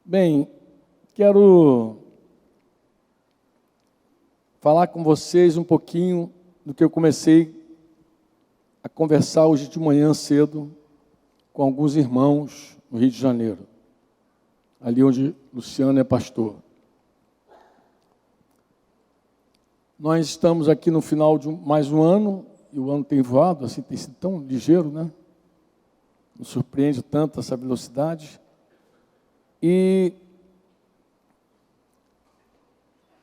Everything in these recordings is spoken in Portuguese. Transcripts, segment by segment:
Bem, quero falar com vocês um pouquinho do que eu comecei a conversar hoje de manhã cedo com alguns irmãos no Rio de Janeiro, ali onde Luciano é pastor. Nós estamos aqui no final de mais um ano, e o ano tem voado, assim, tem sido tão ligeiro, né? Nos surpreende tanto essa velocidade. E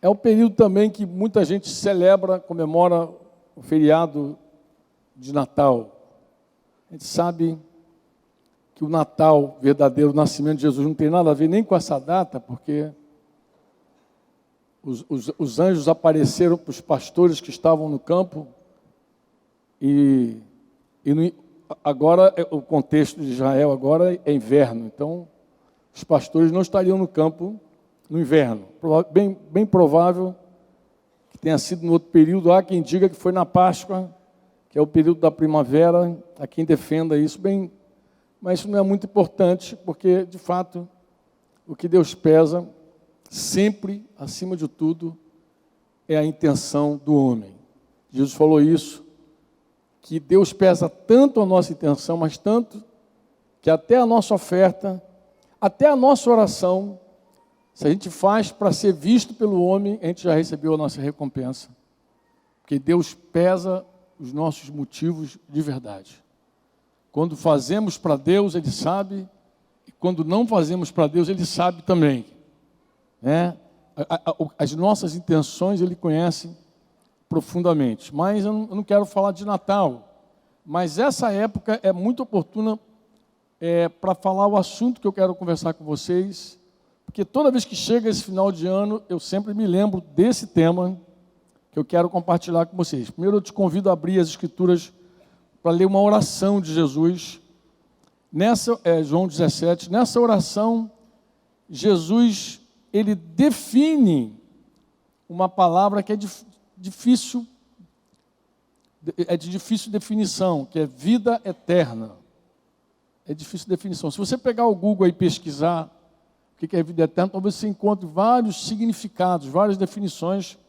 é o período também que muita gente celebra, comemora o feriado de Natal. A gente sabe que o Natal, verdadeiro, o nascimento de Jesus, não tem nada a ver nem com essa data, porque os anjos apareceram para os pastores que estavam no campo agora o contexto de Israel agora é inverno, então os pastores não estariam no campo no inverno. Bem provável que tenha sido no outro período. Há quem diga que foi na Páscoa, que é o período da primavera. Há quem defenda isso, mas isso não é muito importante, porque, de fato, o que Deus pesa, sempre, acima de tudo, é a intenção do homem. Jesus falou isso, que Deus pesa tanto a nossa intenção, mas tanto, que até a nossa oferta, até a nossa oração, se a gente faz para ser visto pelo homem, a gente já recebeu a nossa recompensa. Porque Deus pesa os nossos motivos de verdade. Quando fazemos para Deus, Ele sabe, e quando não fazemos para Deus, Ele sabe também. As nossas intenções Ele conhece profundamente. Mas eu não quero falar de Natal, mas essa época é muito oportuna para falar o assunto que eu quero conversar com vocês, porque toda vez que chega esse final de ano, eu sempre me lembro desse tema que eu quero compartilhar com vocês. Primeiro eu te convido a abrir as Escrituras para ler uma oração de Jesus. João 17, nessa oração, Jesus, ele define uma palavra que é de difícil definição, que é vida eterna. É difícil definição. Se você pegar o Google e pesquisar o que é vida eterna, talvez você encontre vários significados, várias definições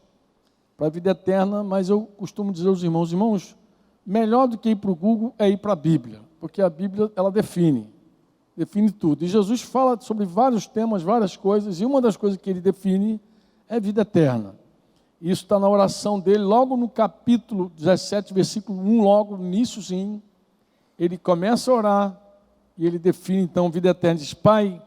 para a vida eterna, mas eu costumo dizer aos irmãos, melhor do que ir para o Google é ir para a Bíblia, porque a Bíblia, ela define tudo. E Jesus fala sobre vários temas, várias coisas, e uma das coisas que ele define é vida eterna. Isso está na oração dele, logo no capítulo 17, versículo 1, logo no iníciozinho, ele começa a orar, e ele define então vida eterna. Diz: Pai,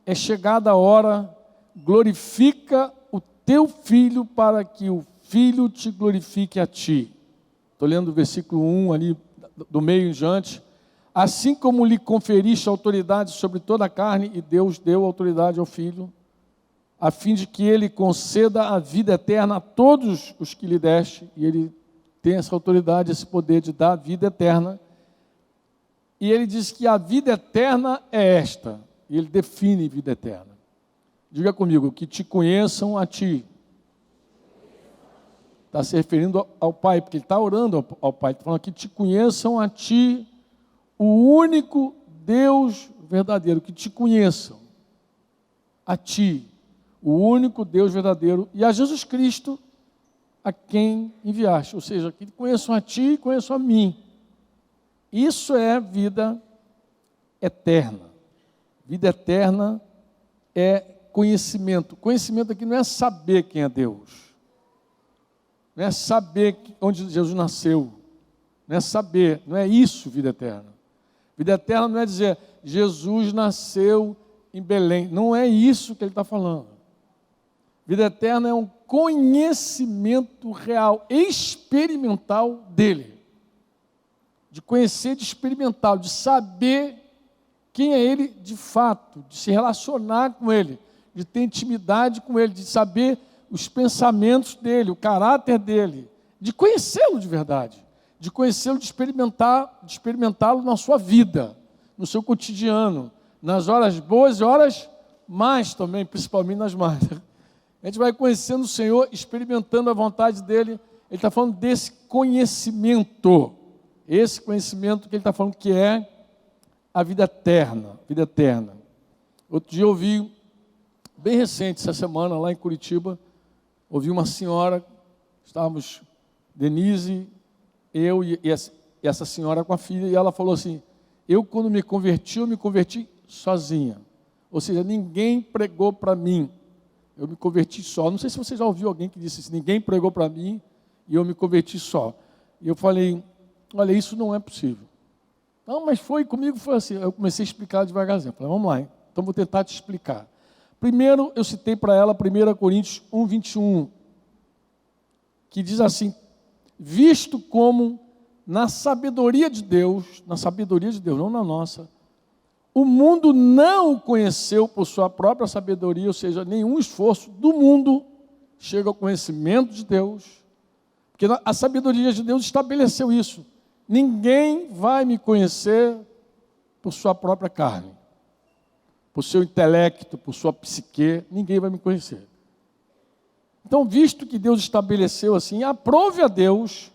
é chegada a hora, glorifica o teu Filho para que o Filho te glorifique a ti. Estou lendo o versículo 1 ali, do meio em diante. Assim como lhe conferiste autoridade sobre toda a carne, e Deus deu autoridade ao Filho, a fim de que ele conceda a vida eterna a todos os que lhe deste, e ele tem essa autoridade, esse poder de dar a vida eterna. E ele diz que a vida eterna é esta, e ele define vida eterna. Diga comigo: que te conheçam a ti. Está se referindo ao Pai, porque ele está orando ao Pai, está falando que te conheçam a ti, o único Deus verdadeiro, que te conheçam a ti, o único Deus verdadeiro, e a Jesus Cristo, a quem enviaste. Ou seja, que conheçam a ti e conheçam a mim. Isso é vida eterna. Vida eterna é conhecimento. Conhecimento aqui não é saber quem é Deus. Não é saber onde Jesus nasceu. Não é saber, não é isso vida eterna. Vida eterna não é dizer Jesus nasceu em Belém. Não é isso que ele está falando. Vida eterna é um conhecimento real, experimental dele. De conhecer, de experimentar, de saber quem é ele de fato, de se relacionar com ele, de ter intimidade com ele, de saber os pensamentos dele, o caráter dele, de conhecê-lo de verdade, de conhecê-lo, de experimentá-lo na sua vida, no seu cotidiano, nas horas boas e horas más também, principalmente nas más. A gente vai conhecendo o Senhor, experimentando a vontade dele. Ele está falando desse conhecimento. Esse conhecimento que ele está falando que é a vida eterna, vida eterna. Outro dia eu ouvi bem recente, essa semana, lá em Curitiba, ouvi uma senhora, estávamos, Denise, eu e essa senhora com a filha, e ela falou assim, eu quando me converti sozinha. Ou seja, ninguém pregou para mim. Eu me converti só. Não sei se você já ouviu alguém que disse isso, ninguém pregou para mim e eu me converti só. E eu falei, olha, isso não é possível. Não, mas comigo foi assim. Eu comecei a explicar devagarzinho. Falei, vamos lá, então vou tentar te explicar. Primeiro, eu citei para ela 1 Coríntios 1, 21, que diz assim, visto como na sabedoria de Deus, não na nossa, o mundo não o conheceu por sua própria sabedoria, ou seja, nenhum esforço do mundo chega ao conhecimento de Deus, porque a sabedoria de Deus estabeleceu isso. Ninguém vai me conhecer por sua própria carne, por seu intelecto, por sua psique, ninguém vai me conhecer. Então, visto que Deus estabeleceu assim, aprove a Deus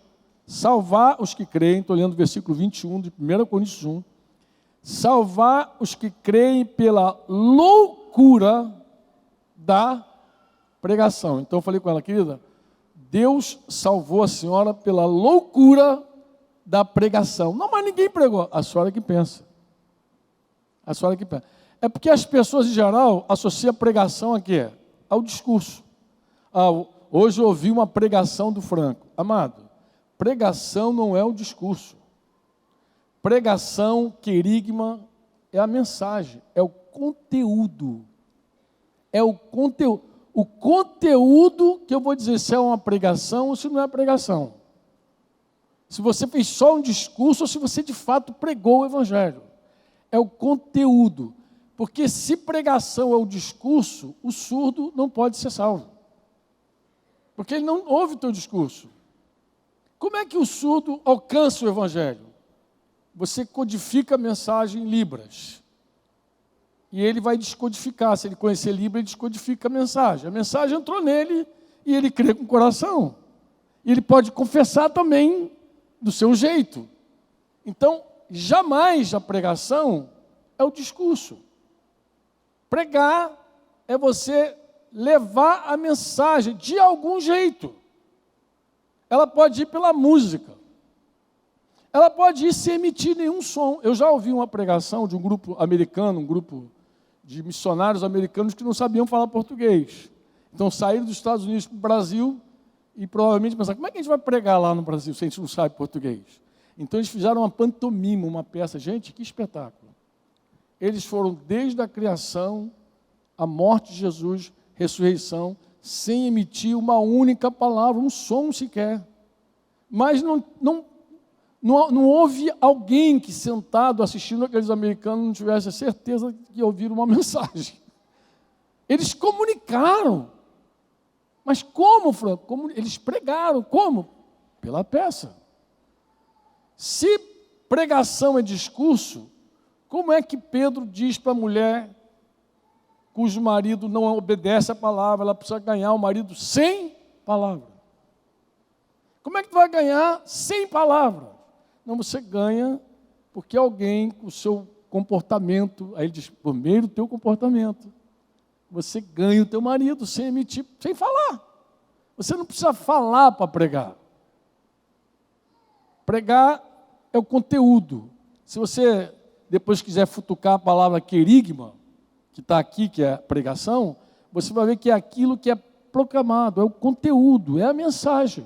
salvar os que creem, estou lendo o versículo 21 de 1 Coríntios 1, salvar os que creem pela loucura da pregação. Então eu falei com ela, querida, Deus salvou a senhora pela loucura da pregação. Não, mas ninguém pregou. A senhora que pensa. A senhora que pensa. É porque as pessoas, em geral, associam a pregação a quê? Ao discurso. Hoje eu ouvi uma pregação do Franco. Amado, pregação não é o discurso. Pregação, querigma, é a mensagem, é o conteúdo. É o conteúdo. O conteúdo que eu vou dizer se é uma pregação ou se não é pregação. Se você fez só um discurso ou se você de fato pregou o evangelho. É o conteúdo. Porque se pregação é o discurso, o surdo não pode ser salvo. Porque ele não ouve o teu discurso. Como é que o surdo alcança o evangelho? Você codifica a mensagem em Libras. E ele vai descodificar. Se ele conhecer Libras, ele descodifica a mensagem. A mensagem entrou nele e ele crê com o coração. E ele pode confessar também do seu jeito. Então, jamais a pregação é o discurso. Pregar é você levar a mensagem de algum jeito. Ela pode ir pela música. Ela pode ir sem emitir nenhum som. Eu já ouvi uma pregação de um grupo americano, um grupo de missionários americanos que não sabiam falar português. Então saíram dos Estados Unidos para o Brasil e provavelmente pensaram, como é que a gente vai pregar lá no Brasil se a gente não sabe português? Então eles fizeram uma pantomima, uma peça. Gente, que espetáculo. Eles foram desde a criação, a morte de Jesus, ressurreição, sem emitir uma única palavra, um som sequer. Mas não houve alguém que sentado assistindo aqueles americanos não tivesse a certeza que ouviram uma mensagem. Eles comunicaram. Mas como, Franco? Eles pregaram. Como? Pela peça. Se pregação é discurso, como é que Pedro diz para a mulher cujo marido não obedece a palavra, ela precisa ganhar o marido sem palavra? Como é que tu vai ganhar sem palavra? Não, você ganha porque alguém, com o seu comportamento, aí ele diz, por meio do teu comportamento, você ganha o teu marido sem emitir, sem falar. Você não precisa falar para pregar. Pregar é o conteúdo. Se você depois quiser futucar a palavra querigma, que está aqui, que é a pregação, você vai ver que é aquilo que é proclamado, é o conteúdo, é a mensagem.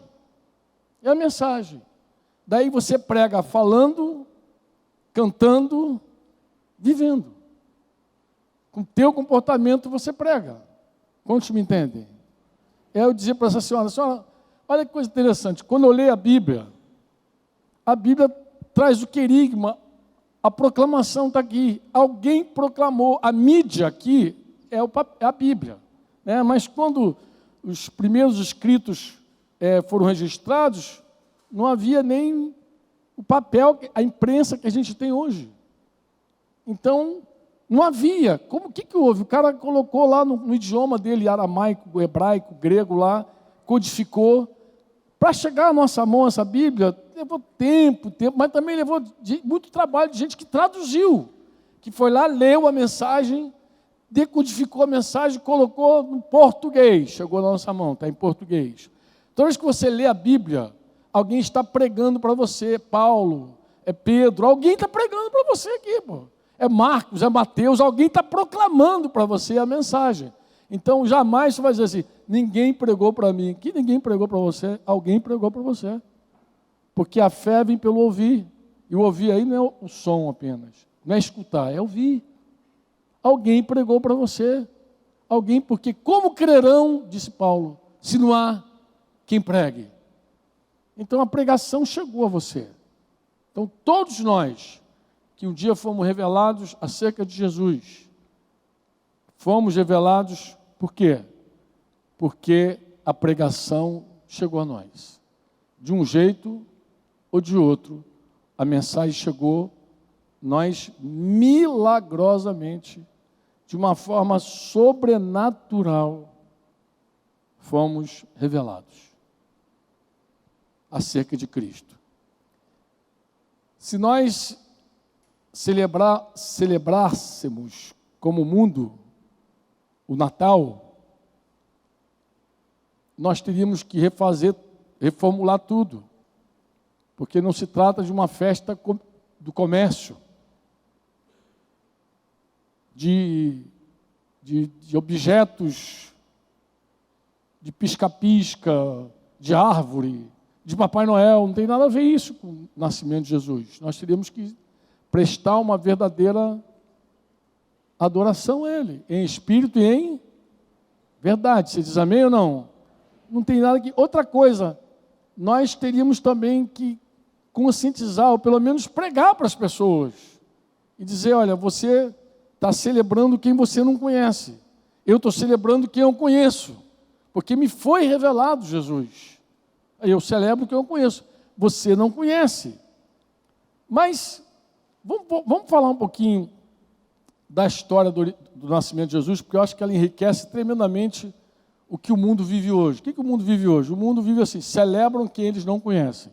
É a mensagem. Daí você prega falando, cantando, vivendo. Com o teu comportamento você prega. Quantos me entendem? Eu dizia para essa senhora, olha que coisa interessante, quando eu leio a Bíblia traz o querigma, a proclamação está aqui. Alguém proclamou, a mídia aqui é a Bíblia. Né? Mas quando os primeiros escritos foram registrados, não havia nem o papel, a imprensa que a gente tem hoje. Então, não havia. O que houve? O cara colocou lá no idioma dele, aramaico, hebraico, grego lá, codificou. Para chegar à nossa mão essa Bíblia, levou tempo, mas também levou muito trabalho de gente que traduziu, que foi lá, leu a mensagem, decodificou a mensagem, colocou no português, chegou na nossa mão, está em português. Toda vez que você lê a Bíblia, alguém está pregando para você, Paulo, é Pedro, alguém está pregando para você aqui, pô. É Marcos, é Mateus, alguém está proclamando para você a mensagem. Então, jamais você vai dizer assim, ninguém pregou para mim. Que ninguém pregou para você, alguém pregou para você. Porque a fé vem pelo ouvir. E o ouvir aí não é o som apenas, não é escutar, é ouvir. Alguém pregou para você. Alguém, porque como crerão, disse Paulo, se não há quem pregue? Então a pregação chegou a você. Então todos nós, que um dia fomos revelados acerca de Jesus, fomos revelados por quê? Porque a pregação chegou a nós. De um jeito ou de outro, a mensagem chegou, nós milagrosamente, de uma forma sobrenatural, fomos revelados acerca de Cristo. Se nós celebrássemos como mundo o Natal, nós teríamos que reformular tudo, porque não se trata de uma festa do comércio, de objetos, de pisca-pisca, de árvore, de Papai Noel, não tem nada a ver isso com o nascimento de Jesus. Nós teríamos que prestar uma verdadeira adoração a Ele, em espírito e em verdade. Você diz amém ou não? Não tem nada que... Outra coisa, nós teríamos também que conscientizar, ou pelo menos pregar para as pessoas, e dizer, olha, você está celebrando quem você não conhece. Eu estou celebrando quem eu conheço, porque me foi revelado Jesus. Eu celebro quem eu conheço. Você não conhece. Mas, vamos falar um pouquinho da história do nascimento de Jesus, porque eu acho que ela enriquece tremendamente o que o mundo vive hoje. O que o mundo vive hoje? O mundo vive assim, celebram quem eles não conhecem.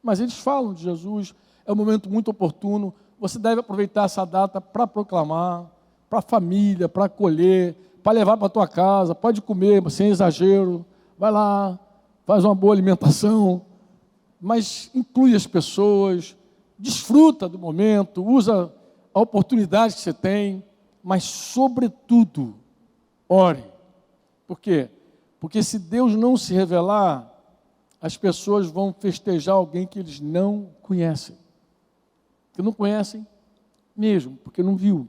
Mas eles falam de Jesus, é um momento muito oportuno, você deve aproveitar essa data para proclamar, para a família, para acolher, para levar para a tua casa, pode comer sem exagero, vai lá, faz uma boa alimentação, mas inclui as pessoas, desfruta do momento, usa a oportunidade que você tem, mas sobretudo, ore. Por quê? Porque se Deus não se revelar, as pessoas vão festejar alguém que eles não conhecem. Que não conhecem mesmo, porque não viu.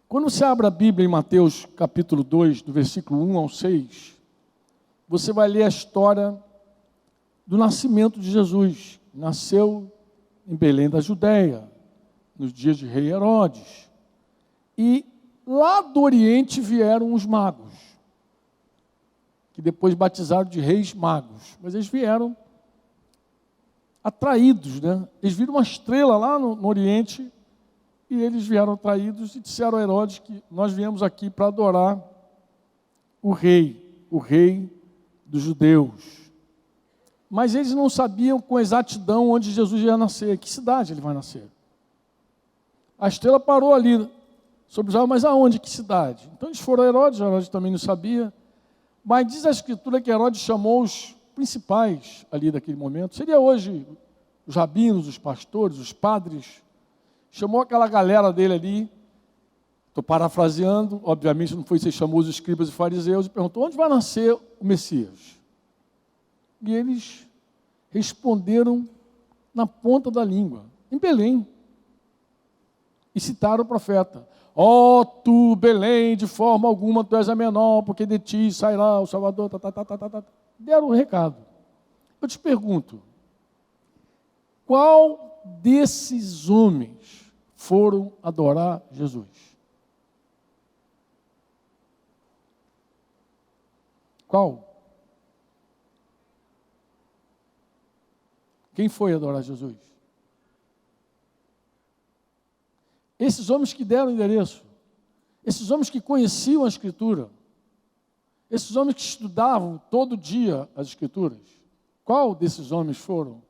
Quando você abre a Bíblia em Mateus capítulo 2, do versículo 1 ao 6, você vai ler a história do nascimento de Jesus. Nasceu em Belém da Judéia, nos dias de rei Herodes. E lá do Oriente vieram os magos, que depois batizaram de reis magos. Mas eles vieram atraídos, né? Eles viram uma estrela lá no Oriente e eles vieram atraídos e disseram a Herodes que nós viemos aqui para adorar o rei dos judeus. Mas eles não sabiam com exatidão onde Jesus ia nascer, que cidade ele vai nascer. A estrela parou ali sobre Israel, mas aonde, que cidade? Então eles foram a Herodes também não sabia, mas diz a Escritura que Herodes chamou os principais ali daquele momento, seria hoje os rabinos, os pastores, os padres, chamou aquela galera dele ali, estou parafraseando, obviamente não foi se chamou os escribas e fariseus, e perguntou, onde vai nascer o Messias? E eles responderam na ponta da língua, em Belém, e citaram o profeta, ó tu, Belém, de forma alguma tu és a menor, porque de ti sairá o Salvador, deram o recado. Eu te pergunto, qual desses homens foram adorar Jesus? Qual? Quem foi adorar Jesus? Esses homens que deram o endereço, esses homens que conheciam a Escritura, esses homens que estudavam todo dia as Escrituras, qual desses homens foram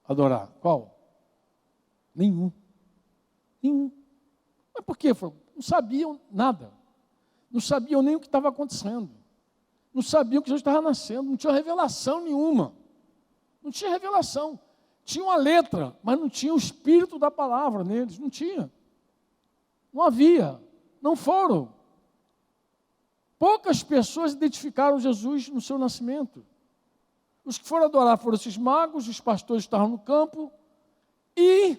adorar? Qual? Nenhum. Nenhum. Mas por quê? Não sabiam nada. Não sabiam nem o que estava acontecendo. Não sabiam que Jesus estava nascendo. Não tinha revelação nenhuma. Não tinha revelação. Tinha uma letra, mas não tinha o espírito da palavra neles. Não tinha. Não havia. Não foram. Poucas pessoas identificaram Jesus no seu nascimento. Os que foram adorar foram esses magos, os pastores estavam no campo. E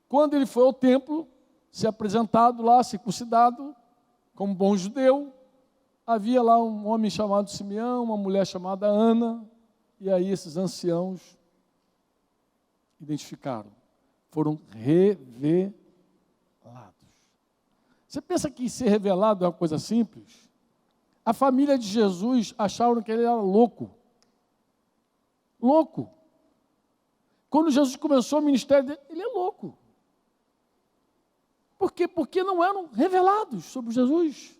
quando ele foi ao templo, se apresentado lá, circuncidado, como bom judeu, havia lá um homem chamado Simeão, uma mulher chamada Ana, e aí esses anciãos identificaram, foram revelados. Você pensa que ser revelado é uma coisa simples? A família de Jesus acharam que ele era louco. Louco. Quando Jesus começou o ministério dele, ele é louco. Por quê? Porque não eram revelados sobre Jesus.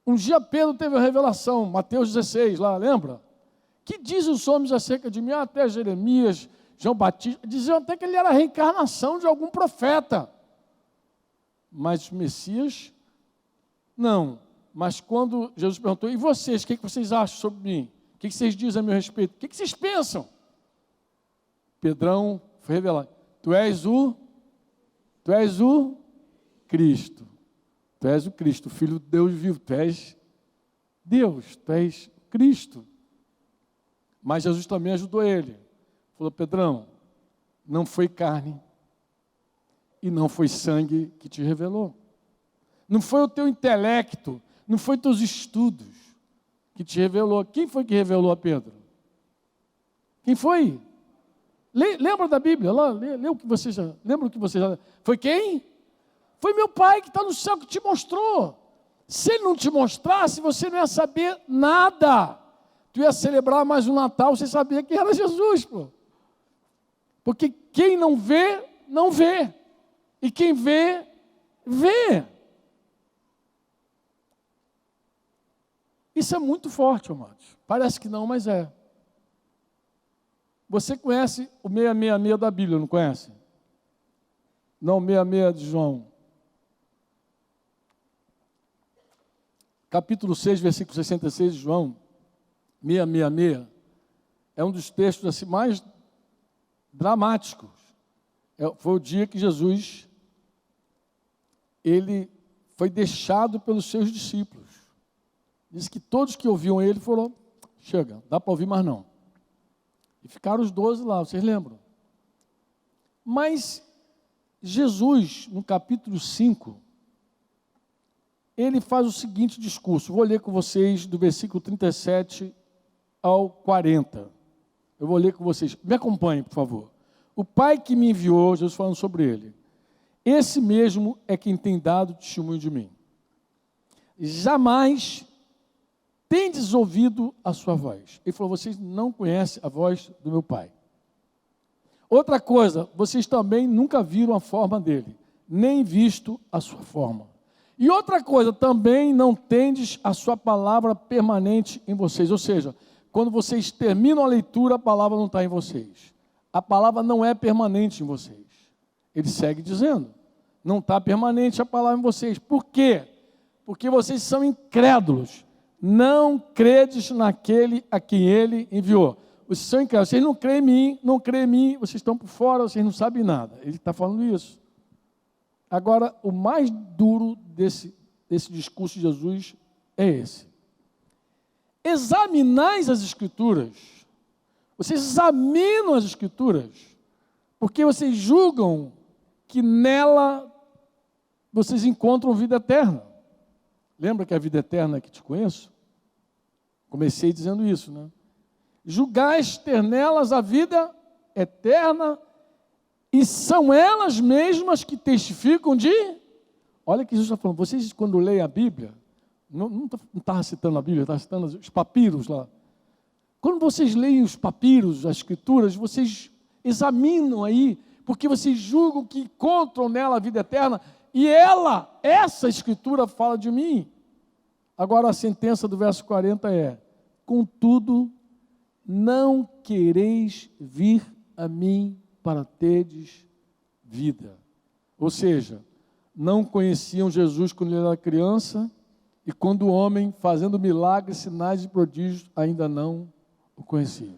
Um dia Pedro teve a revelação, Mateus 16, lá, lembra? Que diz os homens acerca de mim? Até Jeremias, João Batista, diziam até que ele era a reencarnação de algum profeta. Mas o Messias, não. Mas quando Jesus perguntou, e vocês, o que vocês acham sobre mim? O que vocês dizem a meu respeito? O que vocês pensam? Pedrão foi revelado. Tu és o Cristo. Tu és o Cristo, o Filho de Deus vivo. Tu és Deus, tu és Cristo. Mas Jesus também ajudou ele. Falou, Pedrão, não foi carne e não foi sangue que te revelou. Não foi o teu intelecto, não foi teus estudos que te revelou. Quem foi que revelou a Pedro? Quem foi? Lembra da Bíblia? Lê o que você já... Lembra o que você já... Foi quem? Foi meu Pai que está no céu que te mostrou. Se Ele não te mostrasse, você não ia saber nada. Tu ia celebrar mais um Natal, você sabia que era Jesus, pô. Porque quem não vê, não vê. E quem vê, vê. Isso é muito forte, amados. Parece que não, mas é. Você conhece o 666 da Bíblia, não conhece? Não, 66 de João. Capítulo 6, versículo 66 de João, 666, é um dos textos assim, mais dramáticos. Foi o dia que Jesus, ele foi deixado pelos seus discípulos. Diz que todos que ouviam ele foram, chega, dá para ouvir mais não. E ficaram os 12 lá, vocês lembram? Mas Jesus, no capítulo 5, ele faz o seguinte discurso. Vou ler com vocês do versículo 37 ao 40. Eu vou ler com vocês. Me acompanhem, por favor. O Pai que me enviou, Jesus falando sobre ele, esse mesmo é quem tem dado testemunho de mim. Jamais tendes ouvido a sua voz. Ele falou, vocês não conhecem a voz do meu Pai. Outra coisa, vocês também nunca viram a forma dele, nem visto a sua forma. E outra coisa, também não tendes a sua palavra permanente em vocês. Ou seja, quando vocês terminam a leitura, a palavra não está em vocês. A palavra não é permanente em vocês. Ele segue dizendo, não está permanente a palavra em vocês. Por quê? Porque vocês são incrédulos. Não credes naquele a quem ele enviou. Vocês são incrédulos. Vocês não creem em mim, vocês estão por fora, vocês não sabem nada. Ele está falando isso. Agora, o mais duro desse discurso de Jesus é esse. Examinais as Escrituras. Vocês examinam as Escrituras, porque vocês julgam que nela vocês encontram vida eterna. Lembra que a vida eterna é que te conheço? Comecei dizendo isso, né? Julgais ter nelas a vida eterna, e são elas mesmas que testificam de... Olha que Jesus está falando, vocês quando leem a Bíblia, não estava citando a Bíblia, estava citando os papiros lá. Quando vocês leem os papiros, as Escrituras, vocês examinam aí, porque vocês julgam que encontram nela a vida eterna, e essa Escritura fala de mim. Agora a sentença do verso 40 é, contudo, não quereis vir a mim para terdes vida. Ou seja, não conheciam Jesus quando ele era criança e quando o homem, fazendo milagres, sinais e prodígios, ainda não o conheciam.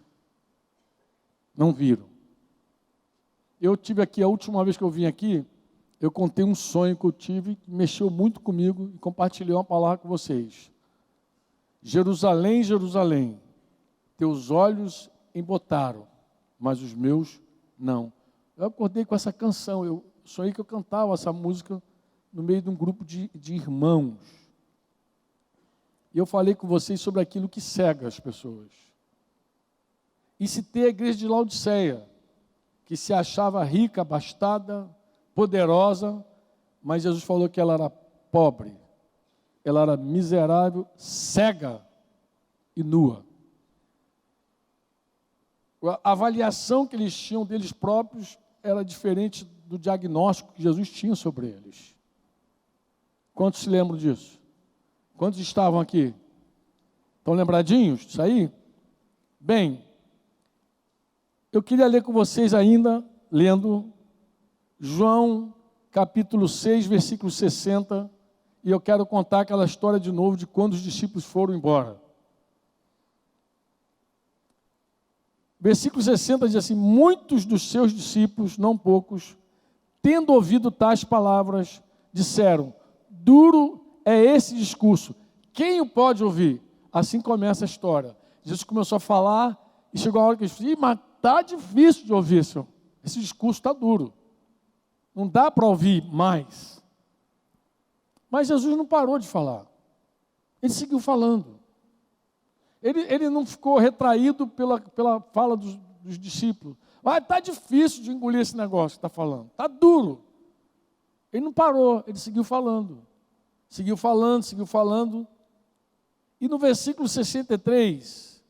Não viram. Eu tive aqui, a última vez que eu vim aqui, eu contei um sonho que eu tive, que mexeu muito comigo e compartilhei uma palavra com vocês. Jerusalém, Jerusalém, teus olhos embotaram, mas os meus não. Eu acordei com essa canção, eu sonhei que eu cantava essa música no meio de um grupo de irmãos. E eu falei com vocês sobre aquilo que cega as pessoas. E citei a igreja de Laodiceia, que se achava rica, abastada, poderosa, mas Jesus falou que ela era pobre, ela era miserável, cega e nua. A avaliação que eles tinham deles próprios era diferente do diagnóstico que Jesus tinha sobre eles. Quantos se lembram disso? Quantos estavam aqui? Estão lembradinhos disso aí? Bem, eu queria ler com vocês ainda, lendo João capítulo 6, versículo 60, e eu quero contar aquela história de novo de quando os discípulos foram embora. Versículo 60 diz assim: muitos dos seus discípulos, não poucos, tendo ouvido tais palavras, disseram: duro é esse discurso, quem o pode ouvir? Assim começa a história. Jesus começou a falar e chegou a hora que ele disse: mas está difícil de ouvir, senhor. Esse discurso está duro. Não dá para ouvir mais. Mas Jesus não parou de falar. Ele seguiu falando. Ele não ficou retraído pela fala dos discípulos. Mas está difícil de engolir esse negócio que está falando. Está duro. Ele não parou, ele seguiu falando. Seguiu falando, seguiu falando. E no versículo 63,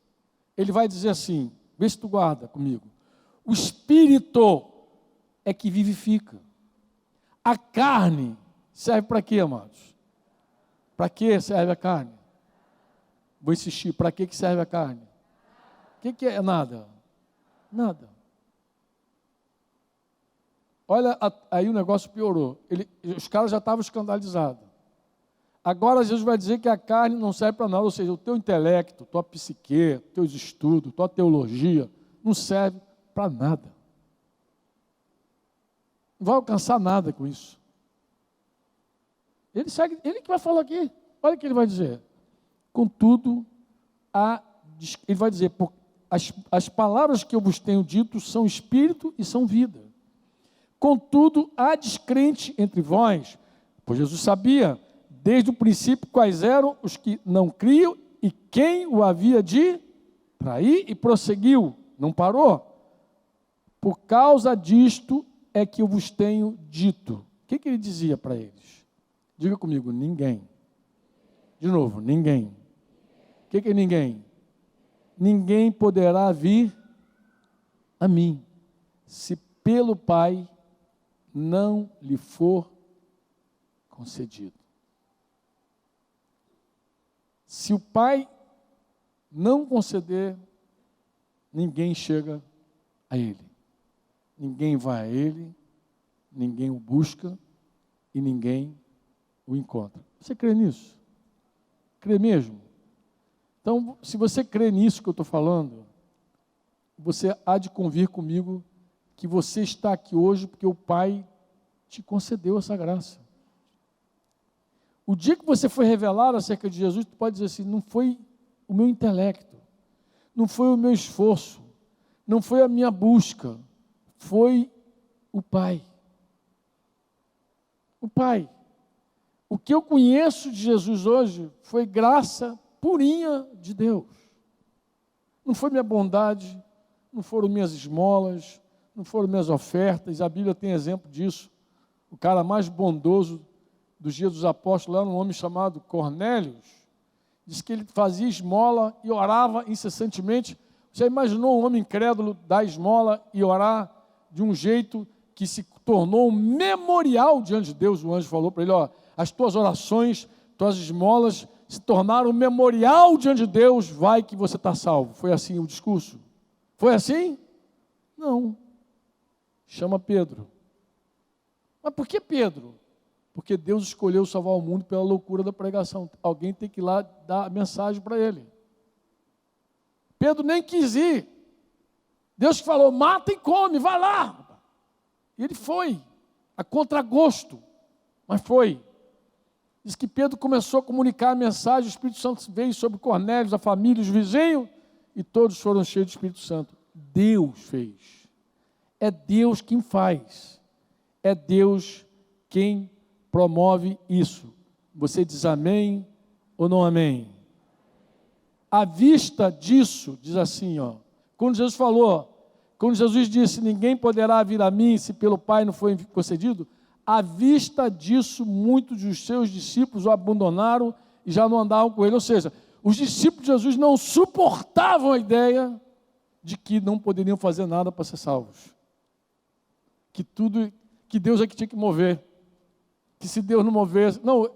ele vai dizer assim, vê se tu guarda comigo. O Espírito é que vivifica. A carne serve para quê, amados? Para que serve a carne? Vou insistir, para que serve a carne? O que é nada? Nada. Olha, aí o negócio piorou. Os caras já estavam escandalizados. Agora Jesus vai dizer que a carne não serve para nada, ou seja, o teu intelecto, tua psique, teus estudos, tua teologia, não serve para nada. Não vai alcançar nada com isso. Ele que vai falar aqui. Olha o que ele vai dizer. Contudo, ele vai dizer, as palavras que eu vos tenho dito são espírito e são vida. Contudo, há descrente entre vós, pois Jesus sabia, desde o princípio, quais eram os que não criam e quem o havia de trair, e prosseguiu, não parou. Por causa disto é que eu vos tenho dito. O que ele dizia para eles? Diga comigo, ninguém. De novo, ninguém. O que é ninguém? Ninguém poderá vir a mim, se pelo Pai não lhe for concedido. Se o Pai não conceder, ninguém chega a Ele. Ninguém vai a Ele, ninguém o busca e ninguém o encontra. Você crê nisso? Crê mesmo? Então, se você crê nisso que eu estou falando, você há de convir comigo que você está aqui hoje porque o Pai te concedeu essa graça. O dia que você foi revelado acerca de Jesus, tu pode dizer assim, não foi o meu intelecto, não foi o meu esforço, não foi a minha busca, foi o Pai. O Pai. O que eu conheço de Jesus hoje foi graça purinha de Deus. Não foi minha bondade, não foram minhas esmolas, não foram minhas ofertas. A Bíblia tem exemplo disso. O cara mais bondoso dos dias dos apóstolos era um homem chamado Cornélios. Diz que ele fazia esmola e orava incessantemente. Você imaginou um homem incrédulo dar esmola e orar de um jeito que se tornou um memorial diante de Deus? O anjo falou para ele, ó, as tuas orações, tuas esmolas se tornaram um memorial diante de Deus, vai que você está salvo. Foi assim o discurso? Foi assim? Não. Chama Pedro. Mas por que Pedro? Porque Deus escolheu salvar o mundo pela loucura da pregação. Alguém tem que ir lá dar a mensagem para ele. Pedro nem quis ir. Deus falou, mata e come, vai lá. E ele foi, a contragosto, mas foi. Diz que Pedro começou a comunicar a mensagem, o Espírito Santo veio sobre Cornélio, a família, os vizinhos, e todos foram cheios do Espírito Santo. Deus fez. É Deus quem faz. É Deus quem promove isso. Você diz amém ou não amém? À vista disso, diz assim, ó, quando Jesus disse, ninguém poderá vir a mim se pelo Pai não for concedido, à vista disso, muitos dos seus discípulos o abandonaram e já não andavam com ele. Ou seja, os discípulos de Jesus não suportavam a ideia de que não poderiam fazer nada para ser salvos. Que Deus é que tinha que mover. Que se Deus não movesse... Não,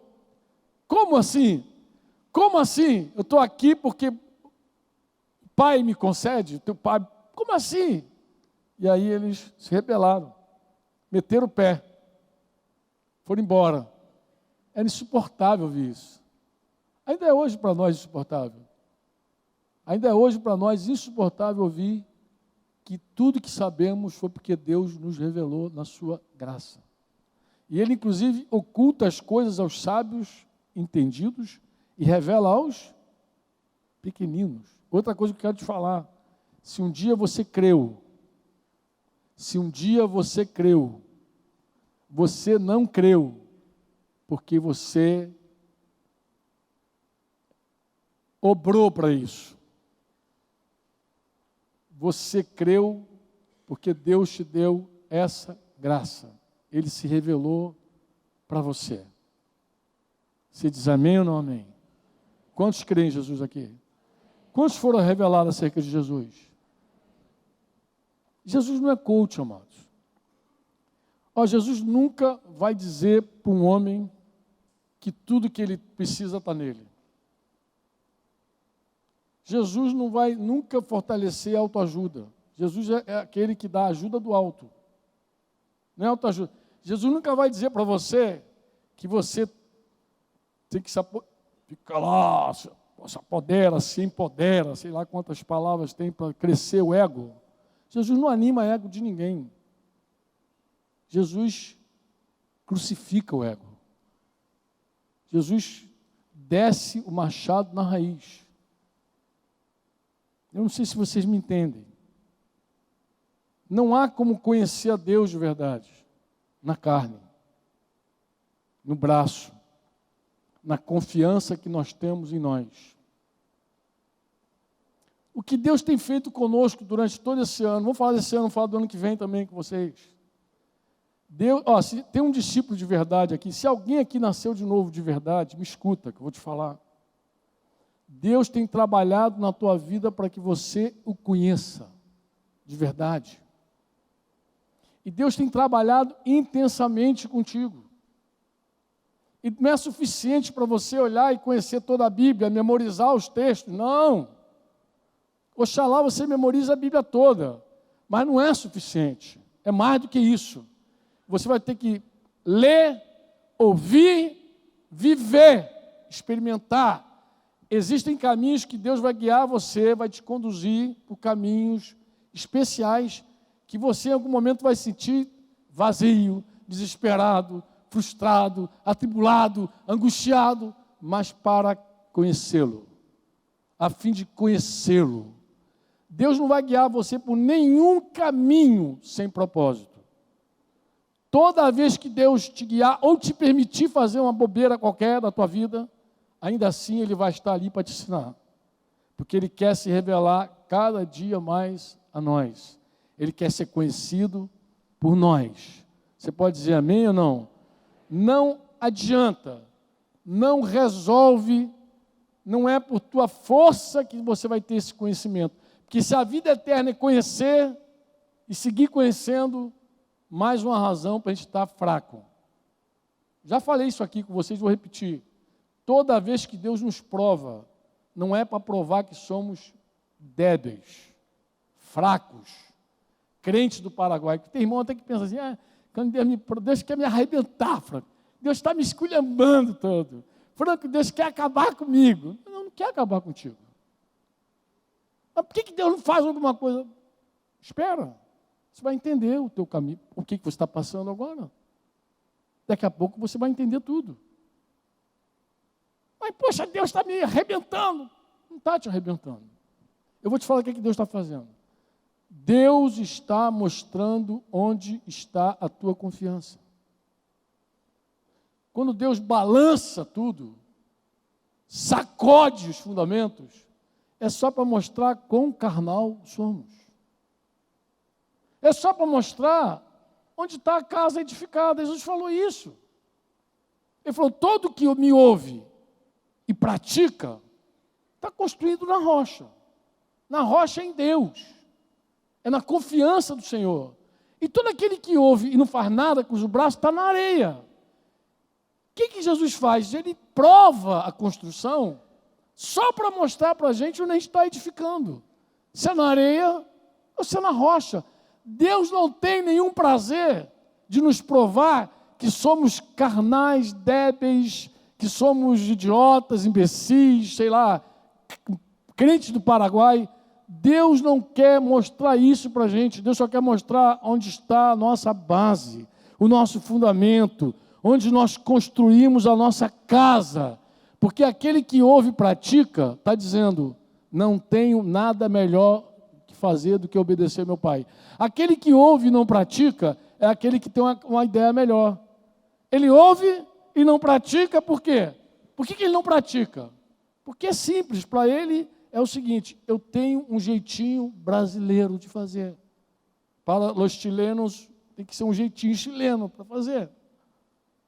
como assim? Como assim? Eu estou aqui porque o Pai me concede, o teu Pai... Como assim? E aí eles se rebelaram, meteram o pé, foram embora. Era insuportável ouvir isso. Ainda é hoje para nós insuportável. Ainda é hoje para nós insuportável ouvir que tudo que sabemos foi porque Deus nos revelou na sua graça. E Ele, inclusive, oculta as coisas aos sábios entendidos e revela aos pequeninos. Outra coisa que eu quero te falar, se um dia você creu, você não creu, porque você obrou para isso. Você creu porque Deus te deu essa graça. Ele se revelou para você. Você diz amém ou não amém? Quantos creem em Jesus aqui? Quantos foram revelados acerca de Jesus? Jesus não é coach, amados. Jesus nunca vai dizer para um homem que tudo que ele precisa está nele. Jesus não vai nunca fortalecer a autoajuda. Jesus é aquele que dá a ajuda do alto. Não é autoajuda. Jesus nunca vai dizer para você que você tem que ficar lá, se apodera, se empodera, sei lá quantas palavras tem para crescer o ego. Jesus não anima o ego de ninguém. Jesus crucifica o ego. Jesus desce o machado na raiz. Eu não sei se vocês me entendem. Não há como conhecer a Deus de verdade na carne, no braço, na confiança que nós temos em nós. O que Deus tem feito conosco durante todo esse ano, vamos falar desse ano, vamos falar do ano que vem também com vocês. Deus, se tem um discípulo de verdade aqui, se alguém aqui nasceu de novo de verdade, me escuta que eu vou te falar. Deus tem trabalhado na tua vida para que você o conheça de verdade. E Deus tem trabalhado intensamente contigo. E não é suficiente para você olhar e conhecer toda a Bíblia, memorizar os textos. Não. Oxalá você memorize a Bíblia toda. Mas não é suficiente. É mais do que isso. Você vai ter que ler, ouvir, viver, experimentar. Existem caminhos que Deus vai guiar você, vai te conduzir por caminhos especiais que você em algum momento vai sentir vazio, desesperado, frustrado, atribulado, angustiado, mas para conhecê-lo, a fim de conhecê-lo. Deus não vai guiar você por nenhum caminho sem propósito. Toda vez que Deus te guiar ou te permitir fazer uma bobeira qualquer da tua vida, ainda assim Ele vai estar ali para te ensinar. Porque Ele quer se revelar cada dia mais a nós. Ele quer ser conhecido por nós. Você pode dizer amém ou não? Não adianta, não resolve, não é por tua força que você vai ter esse conhecimento. Porque se a vida eterna é conhecer e seguir conhecendo, mais uma razão para a gente estar fraco. Já falei isso aqui com vocês, vou repetir. Toda vez que Deus nos prova, não é para provar que somos débeis, fracos, crentes do Paraguai. Porque tem irmão até que pensa assim, Quando Deus quer me arrebentar, Franco. Deus está me esculhambando todo. Franco, Deus quer acabar comigo. Não quer acabar contigo. Mas por que Deus não faz alguma coisa? Espera. Você vai entender o teu caminho, o que você está passando agora. Daqui a pouco você vai entender tudo. Mas, poxa, Deus está me arrebentando. Não está te arrebentando. Eu vou te falar o que Deus está fazendo. Deus está mostrando onde está a tua confiança. Quando Deus balança tudo, sacode os fundamentos, é só para mostrar quão carnal somos. É só para mostrar onde está a casa edificada. Jesus falou isso. Ele falou, todo que me ouve e pratica, está construído na rocha. Na rocha é em Deus. É na confiança do Senhor. E todo aquele que ouve e não faz nada com os braços, está na areia. O que Jesus faz? Ele prova a construção só para mostrar para a gente onde a gente está edificando. Se é na areia ou se é na rocha. Deus não tem nenhum prazer de nos provar que somos carnais, débeis, que somos idiotas, imbecis, sei lá, crentes do Paraguai. Deus não quer mostrar isso para a gente. Deus só quer mostrar onde está a nossa base, o nosso fundamento, onde nós construímos a nossa casa. Porque aquele que ouve e pratica, está dizendo, não tenho nada melhor que fazer do que obedecer meu pai. Aquele que ouve e não pratica, é aquele que tem uma ideia melhor. Ele ouve e não pratica, por quê? Por que ele não pratica? Porque é simples, para ele é o seguinte, eu tenho um jeitinho brasileiro de fazer. Para os chilenos, tem que ser um jeitinho chileno para fazer.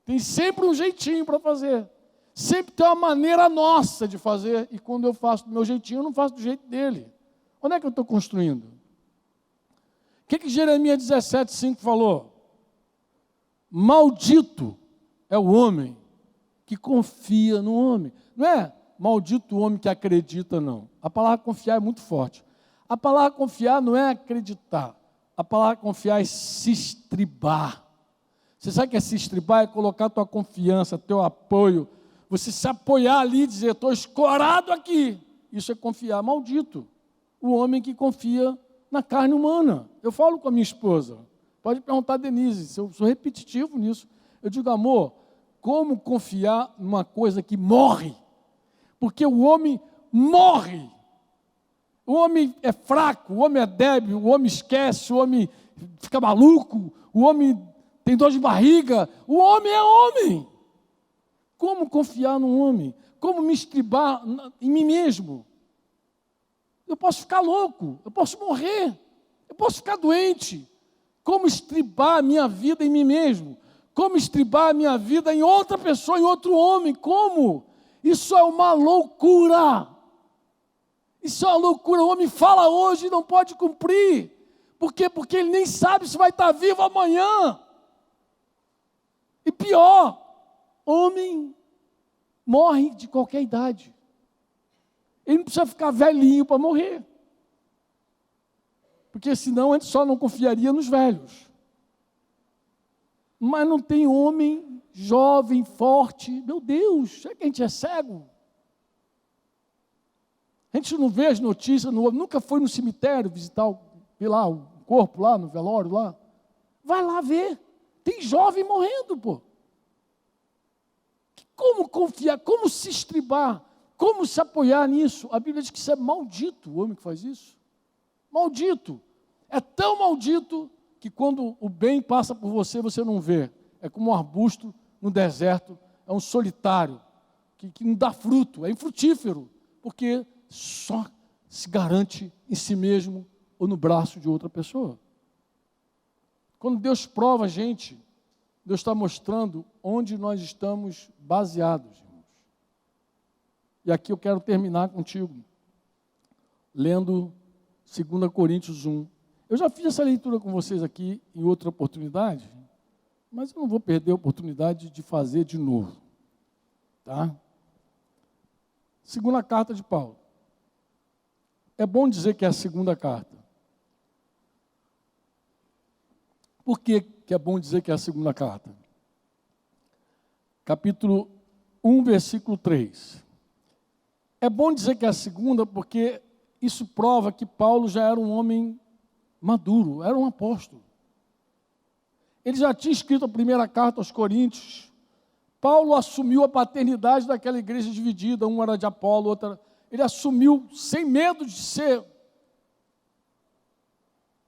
Tem sempre um jeitinho para fazer. Sempre tem uma maneira nossa de fazer, e quando eu faço do meu jeitinho, eu não faço do jeito dele. Onde é que eu estou construindo? O que Jeremias 17,5 falou? Maldito é o homem que confia no homem. Não é maldito o homem que acredita, não. A palavra confiar é muito forte. A palavra confiar não é acreditar. A palavra confiar é se estribar. Você sabe o que é se estribar? É colocar tua confiança, teu apoio. Você se apoiar ali e dizer, estou escorado aqui. Isso é confiar. Maldito o homem que confia na carne humana. Eu falo com a minha esposa. Pode perguntar a Denise, se eu sou repetitivo nisso. Eu digo, amor, como confiar numa coisa que morre? Porque o homem morre. O homem é fraco, o homem é débil, o homem esquece, o homem fica maluco, o homem tem dor de barriga. O homem é homem. Como confiar num homem? Como me estribar em mim mesmo? Eu posso ficar louco, eu posso morrer, eu posso ficar doente. Como estribar a minha vida em mim mesmo? Como estribar a minha vida em outra pessoa, em outro homem? Como? Isso é uma loucura. Isso é uma loucura. O homem fala hoje e não pode cumprir. Por quê? Porque ele nem sabe se vai estar vivo amanhã. E pior, homem morre de qualquer idade. Ele não precisa ficar velhinho para morrer. Porque senão a gente só não confiaria nos velhos. Mas não tem homem jovem, forte. Meu Deus, será que a gente é cego? A gente não vê as notícias, nunca foi no cemitério visitar o corpo lá, no velório lá. Vai lá ver. Tem jovem morrendo, pô. Como confiar, como se estribar, como se apoiar nisso? A Bíblia diz que isso é maldito, o homem que faz isso. Maldito. É tão maldito que quando o bem passa por você, você não vê. É como um arbusto no deserto, é um solitário, que não dá fruto, é infrutífero, porque só se garante em si mesmo ou no braço de outra pessoa. Quando Deus prova a gente, Deus está mostrando onde nós estamos baseados, irmãos. E aqui eu quero terminar contigo, lendo 2 Coríntios 1. Eu já fiz essa leitura com vocês aqui em outra oportunidade, mas eu não vou perder a oportunidade de fazer de novo. Tá? Segunda carta de Paulo. É bom dizer que é a segunda carta. Por que é bom dizer que é a segunda carta? Capítulo 1, versículo 3. É bom dizer que é a segunda porque isso prova que Paulo já era um homem maduro, era um apóstolo. Ele já tinha escrito a primeira carta aos Coríntios. Paulo assumiu a paternidade daquela igreja dividida, um era de Apolo, outra... Ele assumiu sem medo de ser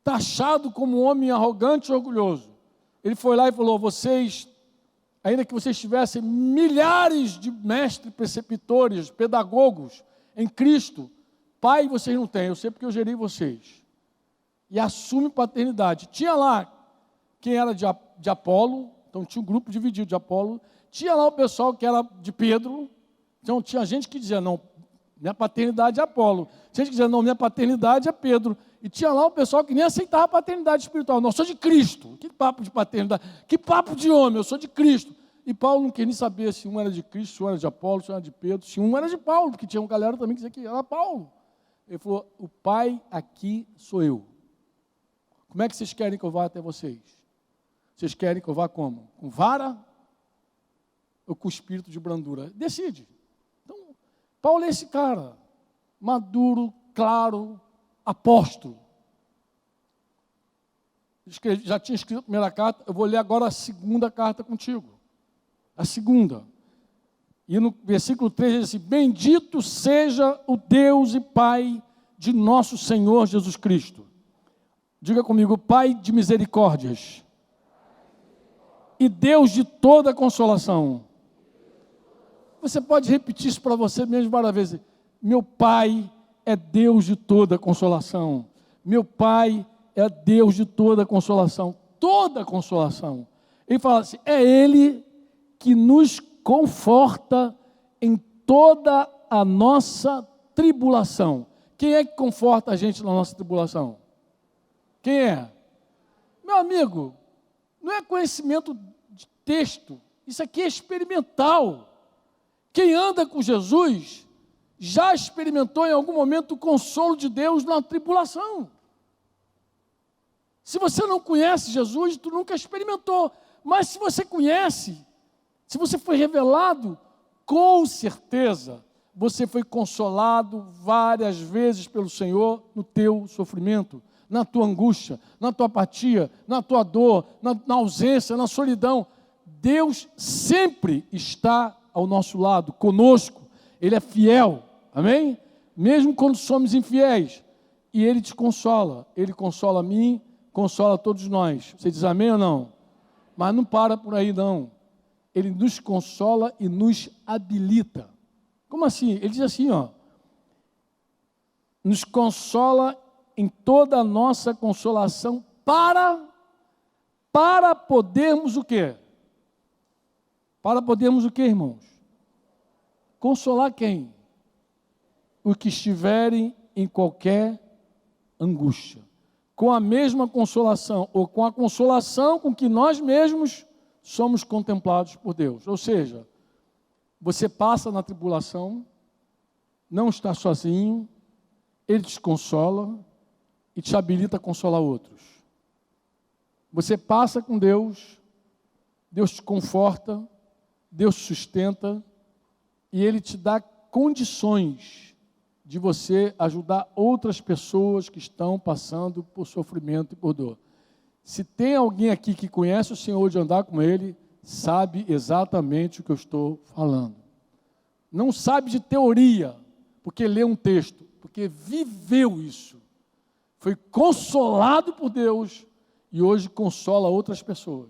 taxado como um homem arrogante e orgulhoso. Ele foi lá e falou: vocês, ainda que vocês tivessem milhares de mestres, preceptores, pedagogos em Cristo, pai vocês não têm, eu sei porque eu gerei vocês. E assume paternidade. Tinha lá quem era de Apolo, então tinha um grupo dividido de Apolo, tinha lá o pessoal que era de Pedro, então tinha gente que dizia: não, minha paternidade é Apolo. Tinha gente que dizia: não, minha paternidade é Pedro. E tinha lá o pessoal que nem aceitava a paternidade espiritual. Não, eu sou de Cristo. Que papo de paternidade? Que papo de homem? Eu sou de Cristo. E Paulo não queria nem saber se um era de Cristo, se um era de Apolo, se um era de Pedro, se um era de Paulo, porque tinha uma galera também que dizia que era Paulo. Ele falou: o pai aqui sou eu. Como é que vocês querem que eu vá até vocês? Vocês querem que eu vá como? Com vara ou com espírito de brandura? Decide. Então, Paulo é esse cara, maduro, claro, apóstolo. Já tinha escrito a primeira carta, eu vou ler agora a segunda carta contigo. A segunda. E no versículo 3 diz assim: bendito seja o Deus e Pai de nosso Senhor Jesus Cristo. Diga comigo: Pai de misericórdias e Deus de toda consolação. Você pode repetir isso para você mesmo várias vezes. Meu Pai é Deus de toda consolação. Meu Pai é Deus de toda consolação. Toda consolação. Ele fala assim: é Ele que nos conforta em toda a nossa tribulação. Quem é que conforta a gente na nossa tribulação? Quem é? Meu amigo, não é conhecimento de texto. Isso aqui é experimental. Quem anda com Jesus já experimentou em algum momento o consolo de Deus na tribulação. Se você não conhece Jesus, tu nunca experimentou. Mas se você conhece, se você foi revelado, com certeza você foi consolado várias vezes pelo Senhor no teu sofrimento, na tua angústia, na tua apatia, na tua dor, na ausência, na solidão. Deus sempre está ao nosso lado, conosco. Ele é fiel, amém? Mesmo quando somos infiéis. E Ele te consola. Ele consola a mim, consola a todos nós. Você diz amém ou não? Mas não para por aí não. Ele nos consola e nos habilita. Como assim? Ele diz assim, ó: nos consola em toda a nossa consolação para podermos o quê? Para podermos o quê, irmãos? Consolar quem? Os que estiverem em qualquer angústia. Com a mesma consolação, ou com a consolação com que nós mesmos somos contemplados por Deus. Ou seja, você passa na tribulação, não está sozinho, Ele te consola e te habilita a consolar outros. Você passa com Deus, Deus te conforta, Deus te sustenta e Ele te dá condições de você ajudar outras pessoas que estão passando por sofrimento e por dor. Se tem alguém aqui que conhece o Senhor, de andar com Ele, sabe exatamente o que eu estou falando. Não sabe de teoria, porque lê um texto, porque viveu isso. Foi consolado por Deus e hoje consola outras pessoas.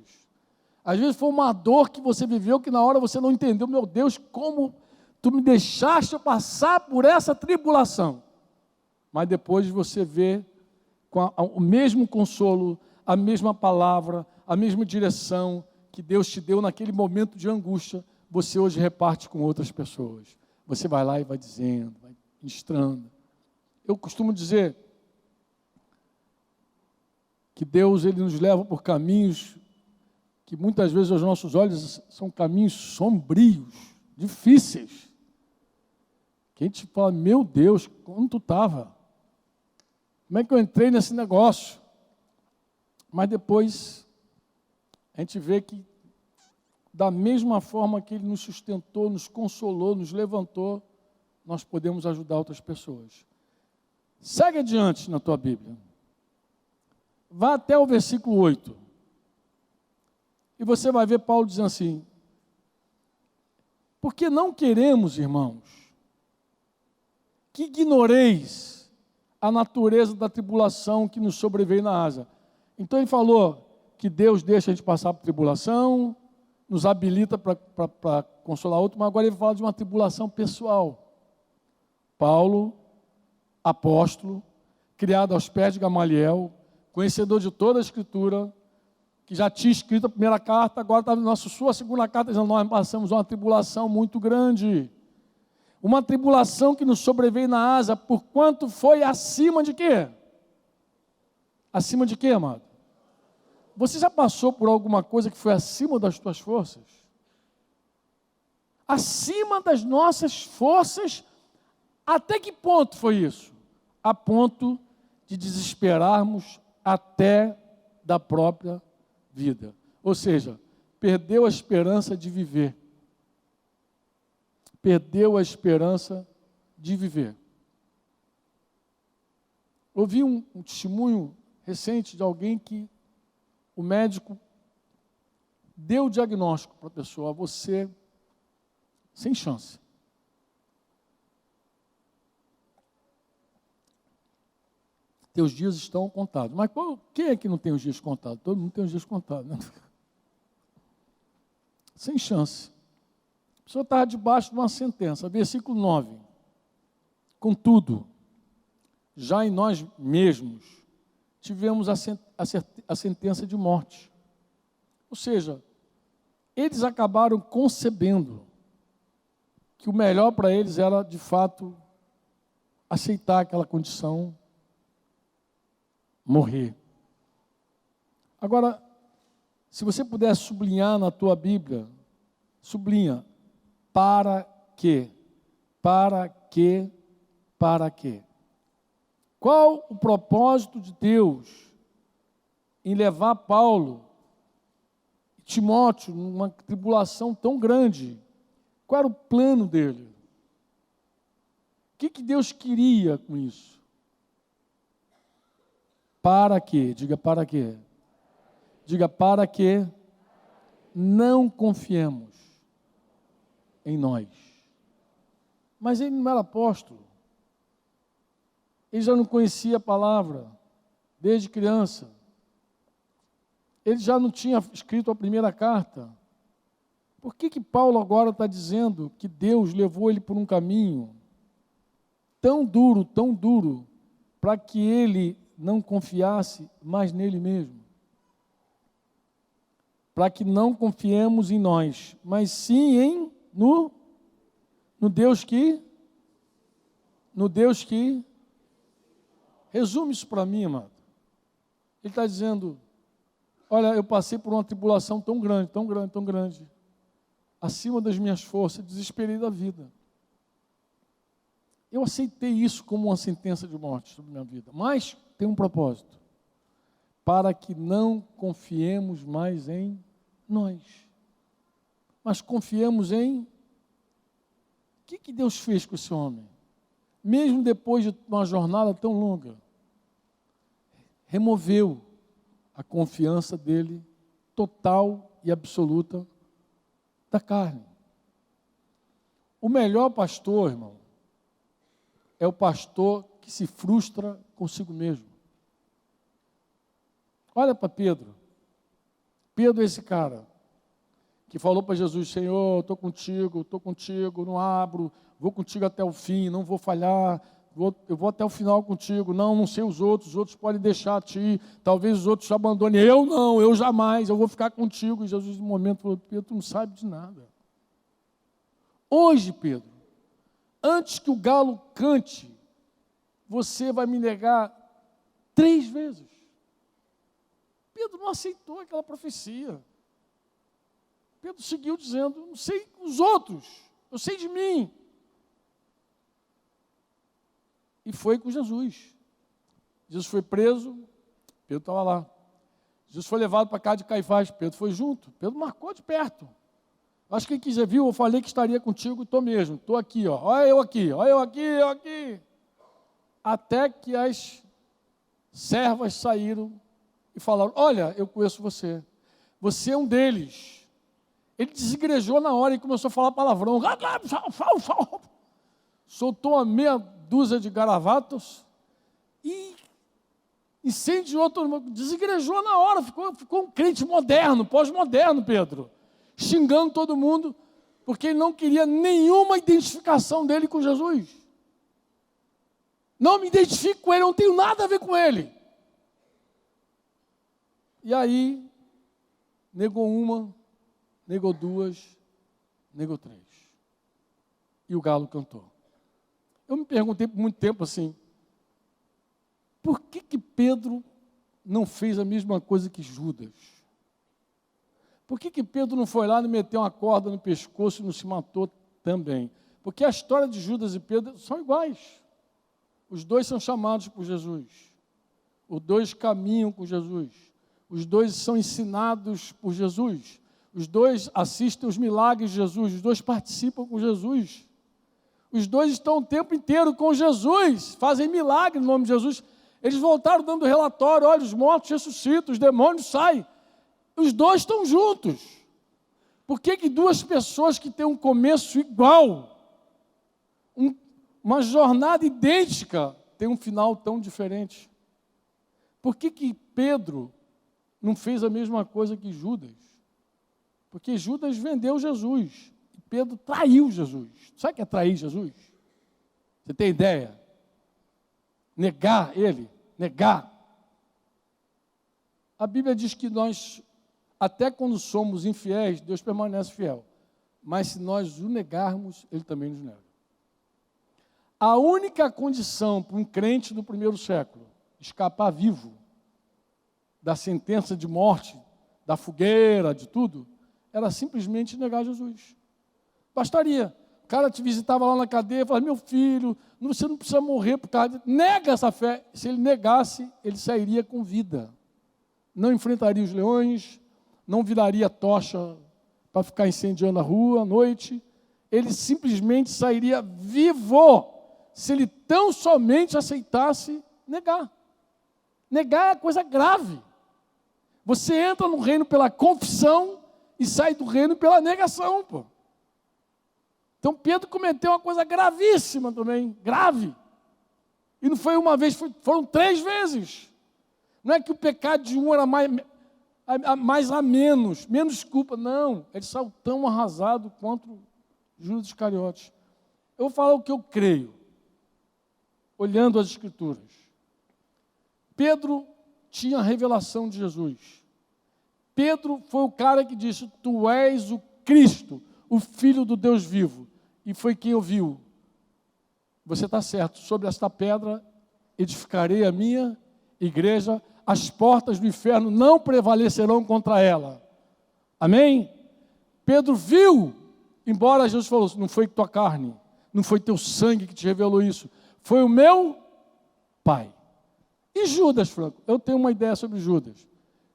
Às vezes foi uma dor que você viveu que na hora você não entendeu. Meu Deus, como tu me deixaste passar por essa tribulação. Mas depois você vê com o mesmo consolo, a mesma palavra, a mesma direção que Deus te deu naquele momento de angústia, você hoje reparte com outras pessoas. Você vai lá e vai dizendo, vai ministrando. Eu costumo dizer que Deus, Ele nos leva por caminhos que muitas vezes aos nossos olhos são caminhos sombrios, difíceis. Que a gente fala: meu Deus, como tu estava? Como é que eu entrei nesse negócio? Mas depois a gente vê que, da mesma forma que Ele nos sustentou, nos consolou, nos levantou, nós podemos ajudar outras pessoas. Segue adiante na tua Bíblia. Vá até o versículo 8. E você vai ver Paulo dizendo assim: porque não queremos, irmãos, que ignoreis a natureza da tribulação que nos sobreveio na Ásia. Então ele falou que Deus deixa a gente passar por tribulação, nos habilita para consolar outro, mas agora ele fala de uma tribulação pessoal. Paulo, apóstolo, criado aos pés de Gamaliel, conhecedor de toda a Escritura, que já tinha escrito a primeira carta, agora está na sua segunda carta, dizendo: nós passamos uma tribulação muito grande. Uma tribulação que nos sobreveio na Ásia, por quanto foi acima de quê? Acima de quê, amado? Você já passou por alguma coisa que foi acima das tuas forças? Acima das nossas forças, até que ponto foi isso? A ponto de desesperarmos até da própria vida. Ou seja, perdeu a esperança de viver. Perdeu a esperança de viver. Ouvi um testemunho recente de alguém que o médico deu o diagnóstico para a pessoa: você sem chance. Teus dias estão contados. Mas quem é que não tem os dias contados? Todo mundo tem os dias contados, né? Sem chance. A pessoa estava debaixo de uma sentença. Versículo 9. Contudo, já em nós mesmos tivemos a sentença de morte. Ou seja, eles acabaram concebendo que o melhor para eles era, de fato, aceitar aquela condição, morrer. Agora, se você puder sublinhar na tua Bíblia, sublinha: para quê? Para quê? Para quê? Qual o propósito de Deus em levar Paulo e Timóteo numa tribulação tão grande? Qual era o plano dele? O que Deus queria com isso? Para quê? Diga para quê? Diga para que não confiemos em nós. Mas ele não era apóstolo. Ele já não conhecia a palavra desde criança. Ele já não tinha escrito a primeira carta. Por que Paulo agora está dizendo que Deus levou ele por um caminho tão duro, para que ele não confiasse mais nele mesmo? Para que não confiemos em nós, mas sim no Deus que resume isso para mim, amado. Ele está dizendo: olha, eu passei por uma tribulação tão grande, acima das minhas forças, desesperei da vida. Eu aceitei isso como uma sentença de morte sobre a minha vida, mas tem um propósito: para que não confiemos mais em nós, mas confiemos em... O que Deus fez com esse homem? Mesmo depois de uma jornada tão longa, removeu a confiança dele, total e absoluta, da carne. O melhor pastor, irmão, é o pastor que se frustra consigo mesmo. Olha para Pedro. Pedro é esse cara que falou para Jesus: Senhor, estou contigo, não abro, vou contigo até o fim, não vou falhar, eu vou até o final contigo. Não sei os outros podem deixar a ti, talvez os outros te abandonem. Eu não, eu jamais, eu vou ficar contigo. E Jesus, no momento, falou: Pedro, tu não sabe de nada. Hoje, Pedro, antes que o galo cante, você vai me negar 3 vezes. Pedro não aceitou aquela profecia. Pedro seguiu dizendo: não sei os outros, eu sei de mim. E foi com Jesus. Jesus foi preso, Pedro estava lá. Jesus foi levado para casa de Caifás, Pedro foi junto, Pedro marcou de perto. Acho que quem quiser viu, eu falei que estaria contigo e estou mesmo, estou aqui, ó. Olha eu aqui, olha eu aqui, eu aqui. Até que as servas saíram e falaram, olha, eu conheço você, você é um deles. Ele desigrejou na hora e começou a falar palavrão, soltou uma meia dúzia de garavatos e incendiou todo mundo, desigrejou na hora, ficou um crente moderno, pós-moderno, Pedro, xingando todo mundo, porque ele não queria nenhuma identificação dele com Jesus. Não me identifico com ele, eu não tenho nada a ver com ele. E aí, negou uma, negou duas, negou três. E o galo cantou. Eu me perguntei por muito tempo assim, por que Pedro não fez a mesma coisa que Judas? Por que Pedro não foi lá e meteu uma corda no pescoço e não se matou também? Porque a história de Judas e Pedro são iguais. Os dois são chamados por Jesus. Os dois caminham com Jesus. Os dois são ensinados por Jesus. Os dois assistem os milagres de Jesus. Os dois participam com Jesus. Os dois estão o tempo inteiro com Jesus. Fazem milagre no nome de Jesus. Eles voltaram dando relatório, olha, os mortos ressuscitam, os demônios saem. Os dois estão juntos. Por que duas pessoas que têm um começo igual, uma jornada idêntica, têm um final tão diferente? Por que Pedro não fez a mesma coisa que Judas? Porque Judas vendeu Jesus e Pedro traiu Jesus. Sabe o que é trair Jesus? Você tem ideia? Negar ele, negar. A Bíblia diz que nós, até quando somos infiéis, Deus permanece fiel. Mas se nós o negarmos, Ele também nos nega. A única condição para um crente do primeiro século escapar vivo da sentença de morte, da fogueira, de tudo, era simplesmente negar Jesus. Bastaria. O cara te visitava lá na cadeia e falava, meu filho, você não precisa morrer por causa de... Nega essa fé. Se ele negasse, ele sairia com vida. Não enfrentaria os leões, não viraria tocha para ficar incendiando a rua à noite. Ele simplesmente sairia vivo, se ele tão somente aceitasse negar. Negar é coisa grave. Você entra no reino pela confissão e sai do reino pela negação, pô. Então Pedro cometeu uma coisa gravíssima também, grave. E não foi uma vez, foram 3 vezes. Não é que o pecado de um era mais a menos culpa, não. Ele saiu tão arrasado quanto Judas Iscariotes. Eu vou falar o que eu creio, olhando as Escrituras. Pedro tinha a revelação de Jesus. Pedro foi o cara que disse, tu és o Cristo, o Filho do Deus vivo. E foi quem ouviu. Você está certo, sobre esta pedra edificarei a minha igreja, as portas do inferno não prevalecerão contra ela. Amém? Pedro viu, embora Jesus falou, não foi tua carne, não foi teu sangue que te revelou isso, foi o meu Pai. E Judas, Franco? Eu tenho uma ideia sobre Judas.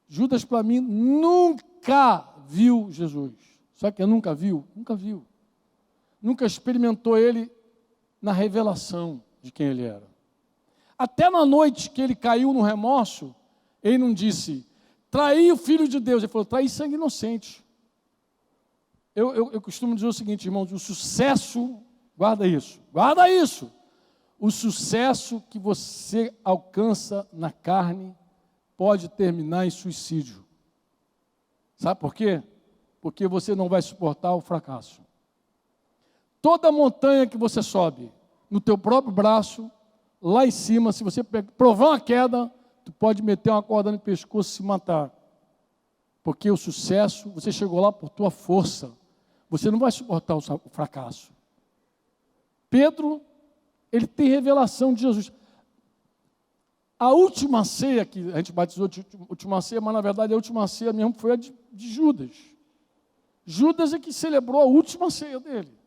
Judas, para mim, nunca viu Jesus. Sabe que nunca viu? Nunca viu. Nunca experimentou ele na revelação de quem ele era. Até na noite que ele caiu no remorso, ele não disse, traí o Filho de Deus. Ele falou, traí sangue inocente. Eu costumo dizer o seguinte, irmãos, o sucesso, guarda isso. O sucesso que você alcança na carne pode terminar em suicídio. Sabe por quê? Porque você não vai suportar o fracasso. Toda montanha que você sobe, no teu próprio braço, lá em cima, se você provar uma queda, tu pode meter uma corda no pescoço e se matar. Porque o sucesso, você chegou lá por tua força. Você não vai suportar o fracasso. Pedro, ele tem revelação de Jesus. A última ceia, que a gente batizou de última ceia, mas na verdade a última ceia mesmo foi a de Judas. Judas é que celebrou a última ceia dele.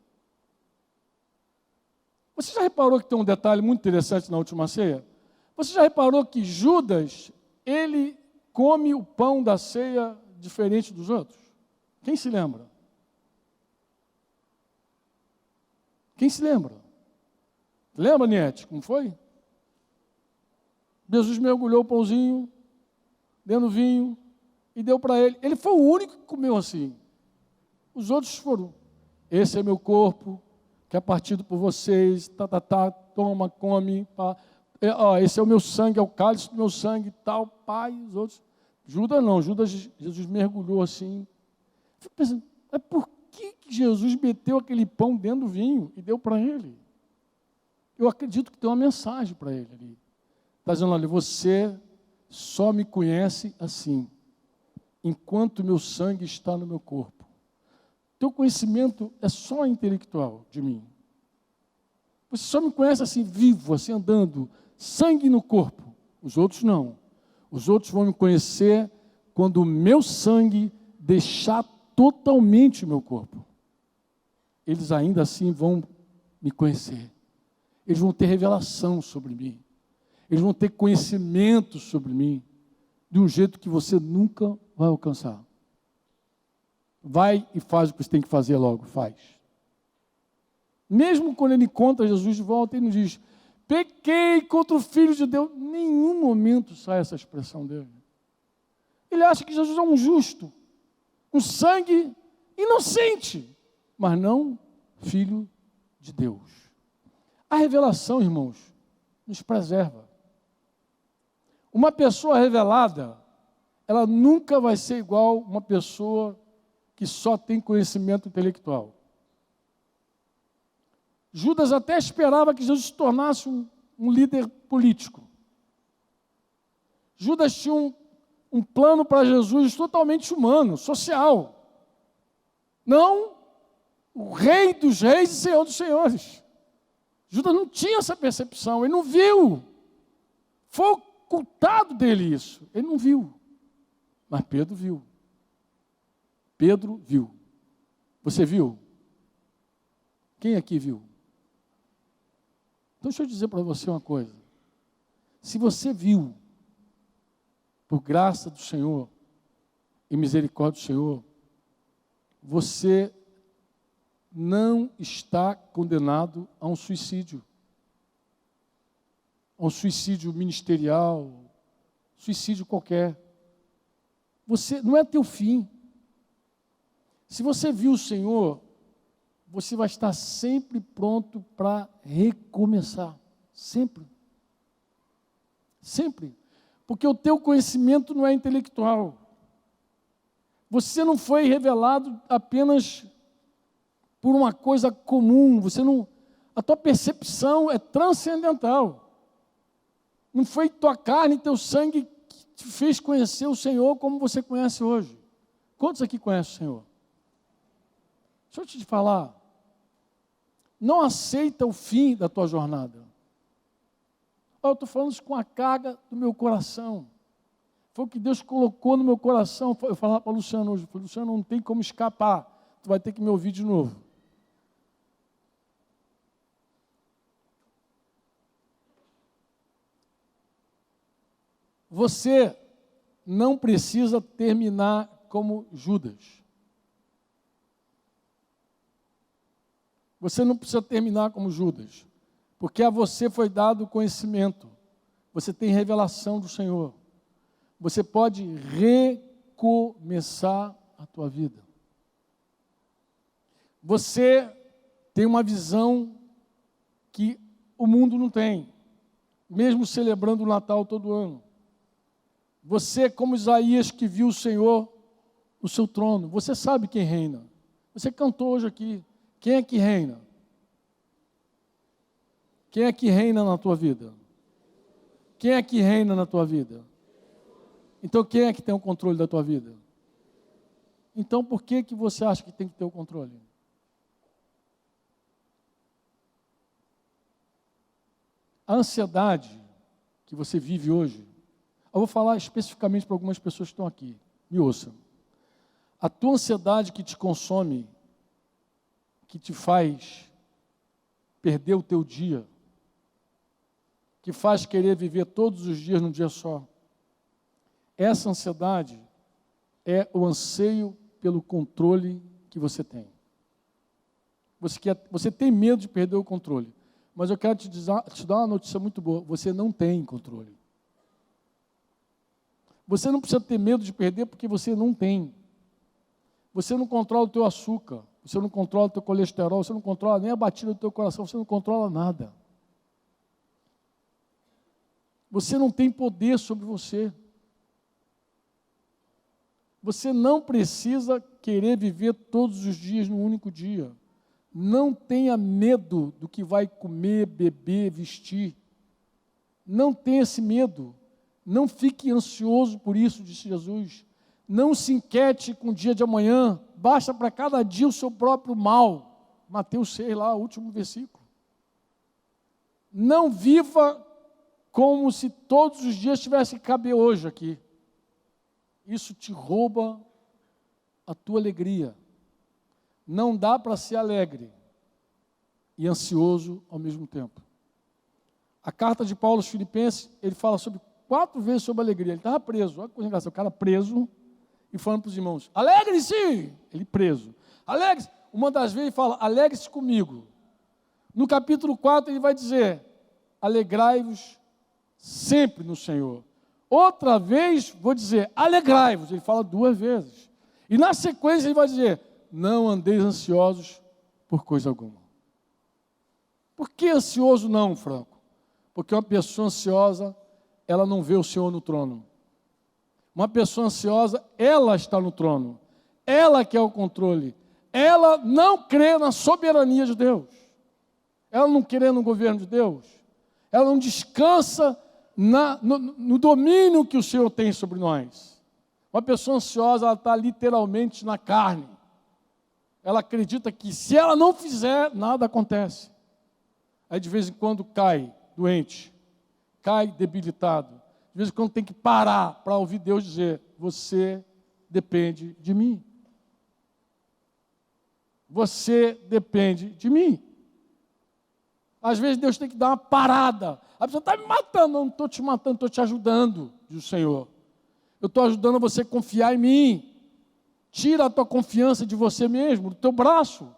Você já reparou que tem um detalhe muito interessante na última ceia? Você já reparou que Judas, ele come o pão da ceia diferente dos outros? Quem se lembra? Quem se lembra? Lembra, Niete, como foi? Jesus mergulhou o pãozinho, dando vinho, e deu para ele. Ele foi o único que comeu assim. Os outros foram, esse é meu corpo, que é partido por vocês, toma, come, pá. Esse é o meu sangue, é o cálice do meu sangue, tal, pai, os outros. Judas não, Jesus mergulhou assim. Fico pensando, mas por que Jesus meteu aquele pão dentro do vinho e deu para ele? Eu acredito que tem uma mensagem para ele ali. Está dizendo, olha, você só me conhece assim, enquanto meu sangue está no meu corpo. Teu conhecimento é só intelectual de mim. Você só me conhece assim, vivo, assim, andando, sangue no corpo. Os outros não. Os outros vão me conhecer quando o meu sangue deixar totalmente o meu corpo. Eles ainda assim vão me conhecer. Eles vão ter revelação sobre mim. Eles vão ter conhecimento sobre mim de um jeito que você nunca vai alcançar. Vai e faz o que você tem que fazer logo, faz. Mesmo quando ele encontra Jesus de volta, ele não diz, pequei contra o Filho de Deus. Em nenhum momento sai essa expressão dele. Ele acha que Jesus é um justo, um sangue inocente, mas não Filho de Deus. A revelação, irmãos, nos preserva. Uma pessoa revelada, ela nunca vai ser igual uma pessoa que só tem conhecimento intelectual. Judas até esperava que Jesus se tornasse um líder político. Judas tinha um plano para Jesus totalmente humano, social. Não o rei dos reis e senhor dos senhores. Judas não tinha essa percepção, ele não viu. Foi ocultado dele isso, ele não viu. Mas Pedro viu. Pedro viu. Você viu? Quem aqui viu? Então deixa eu dizer para você uma coisa. Se você viu, por graça do Senhor e misericórdia do Senhor, você não está condenado a um suicídio. A um suicídio ministerial, suicídio qualquer. Você não é teu fim. Se você viu o Senhor, você vai estar sempre pronto para recomeçar. Sempre. Sempre. Porque o teu conhecimento não é intelectual. Você não foi revelado apenas por uma coisa comum. A tua percepção é transcendental. Não foi tua carne e teu sangue que te fez conhecer o Senhor como você conhece hoje. Quantos aqui conhecem o Senhor? Deixa eu te falar. Não aceita o fim da tua jornada. Eu estou falando isso com a carga do meu coração. Foi o que Deus colocou no meu coração. Eu falava para o Luciano hoje, Luciano, não tem como escapar. Tu vai ter que me ouvir de novo. Você não precisa terminar como Judas. Você não precisa terminar como Judas, porque a você foi dado conhecimento, você tem revelação do Senhor, você pode recomeçar a tua vida. Você tem uma visão que o mundo não tem, mesmo celebrando o Natal todo ano. Você, como Isaías, que viu o Senhor no seu trono, você sabe quem reina. Você cantou hoje aqui. Quem é que reina? Quem é que reina na tua vida? Quem é que reina na tua vida? Então, quem é que tem o controle da tua vida? Então, por que você acha que tem que ter o controle? A ansiedade que você vive hoje, eu vou falar especificamente para algumas pessoas que estão aqui. Me ouçam. A tua ansiedade que te consome, que te faz perder o teu dia, que faz querer viver todos os dias num dia só, essa ansiedade é o anseio pelo controle que você tem. Você tem medo de perder o controle, mas eu quero te dar uma notícia muito boa: você não tem controle. Você não precisa ter medo de perder porque você não tem. Você não controla o teu açúcar, você não controla o teu colesterol, você não controla nem a batida do teu coração, você não controla nada. Você não tem poder sobre você. Você não precisa querer viver todos os dias num único dia. Não tenha medo do que vai comer, beber, vestir. Não tenha esse medo. Não fique ansioso por isso, disse Jesus. Não se inquiete com o dia de amanhã. Basta para cada dia o seu próprio mal. Mateus 6, lá, o último versículo. Não viva como se todos os dias tivesse que caber hoje aqui. Isso te rouba a tua alegria. Não dá para ser alegre e ansioso ao mesmo tempo. A carta de Paulo aos Filipenses, ele fala 4 vezes sobre alegria. Ele estava preso, olha que coisa engraçada, o cara preso e falando para os irmãos: alegre-se! Ele preso. Alegre-se! Uma das vezes ele fala: alegre-se comigo. No capítulo 4 ele vai dizer: alegrai-vos sempre no Senhor. Outra vez, vou dizer: alegrai-vos. Ele fala 2 vezes. E na sequência ele vai dizer: não andeis ansiosos por coisa alguma. Por que ansioso não, Franco? Porque uma pessoa ansiosa, ela não vê o Senhor no trono. Uma pessoa ansiosa, ela está no trono. Ela quer o controle. Ela não crê na soberania de Deus. Ela não crê no governo de Deus. Ela não descansa no domínio que o Senhor tem sobre nós. Uma pessoa ansiosa, ela está literalmente na carne. Ela acredita que se ela não fizer, nada acontece. Aí de vez em quando cai doente, cai debilitado. De vez em quando tem que parar para ouvir Deus dizer: você depende de mim. Você depende de mim. Às vezes Deus tem que dar uma parada. A pessoa está me matando. Não estou te matando, estou te ajudando, diz o Senhor. Eu estou ajudando você a confiar em mim. Tira a tua confiança de você mesmo, do teu braço.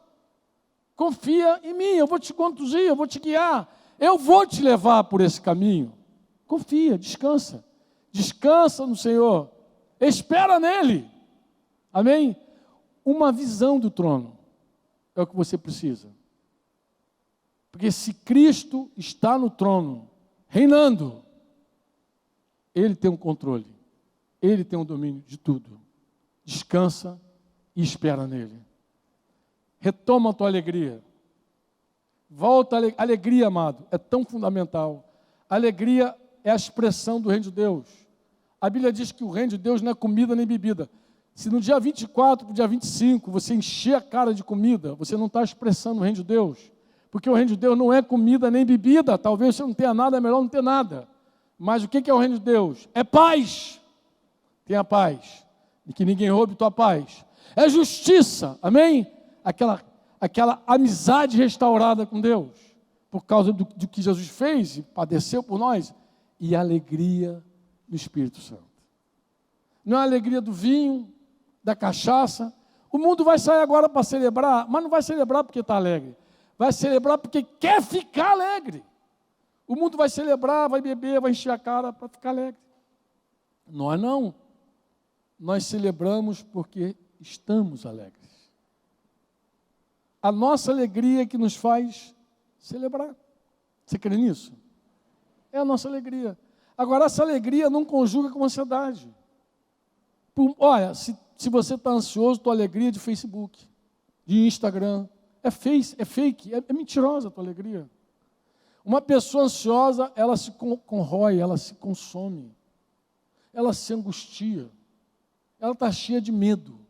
Confia em mim, eu vou te conduzir, eu vou te guiar. Eu vou te levar por esse caminho. Confia, descansa. Descansa no Senhor. Espera nele. Amém? Uma visão do trono é o que você precisa. Porque se Cristo está no trono, reinando, Ele tem um controle. Ele tem um domínio de tudo. Descansa e espera nele. Retoma a tua alegria. Volta a alegria, amado, é tão fundamental. Alegria é a expressão do reino de Deus. A Bíblia diz que o reino de Deus não é comida nem bebida. Se no dia 24 para o dia 25 você encher a cara de comida, você não está expressando o reino de Deus. Porque o reino de Deus não é comida nem bebida. Talvez você não tenha nada, é melhor não ter nada. Mas o que é o reino de Deus? É paz. Tenha paz. E que ninguém roube tua paz. É justiça. Amém? Aquela amizade restaurada com Deus. Por causa do que Jesus fez e padeceu por nós. E a alegria do Espírito Santo. Não é a alegria do vinho, da cachaça. O mundo vai sair agora para celebrar, mas não vai celebrar porque está alegre. Vai celebrar porque quer ficar alegre. O mundo vai celebrar, vai beber, vai encher a cara para ficar alegre. Nós não. Nós celebramos porque estamos alegres. A nossa alegria é que nos faz celebrar. Você crê nisso? É a nossa alegria. Agora, essa alegria não conjuga com ansiedade. Olha, se você está ansioso, tua alegria é de Facebook, de Instagram. É fake, é mentirosa a tua alegria. Uma pessoa ansiosa, ela se corrói, ela se consome. Ela se angustia. Ela está cheia de medo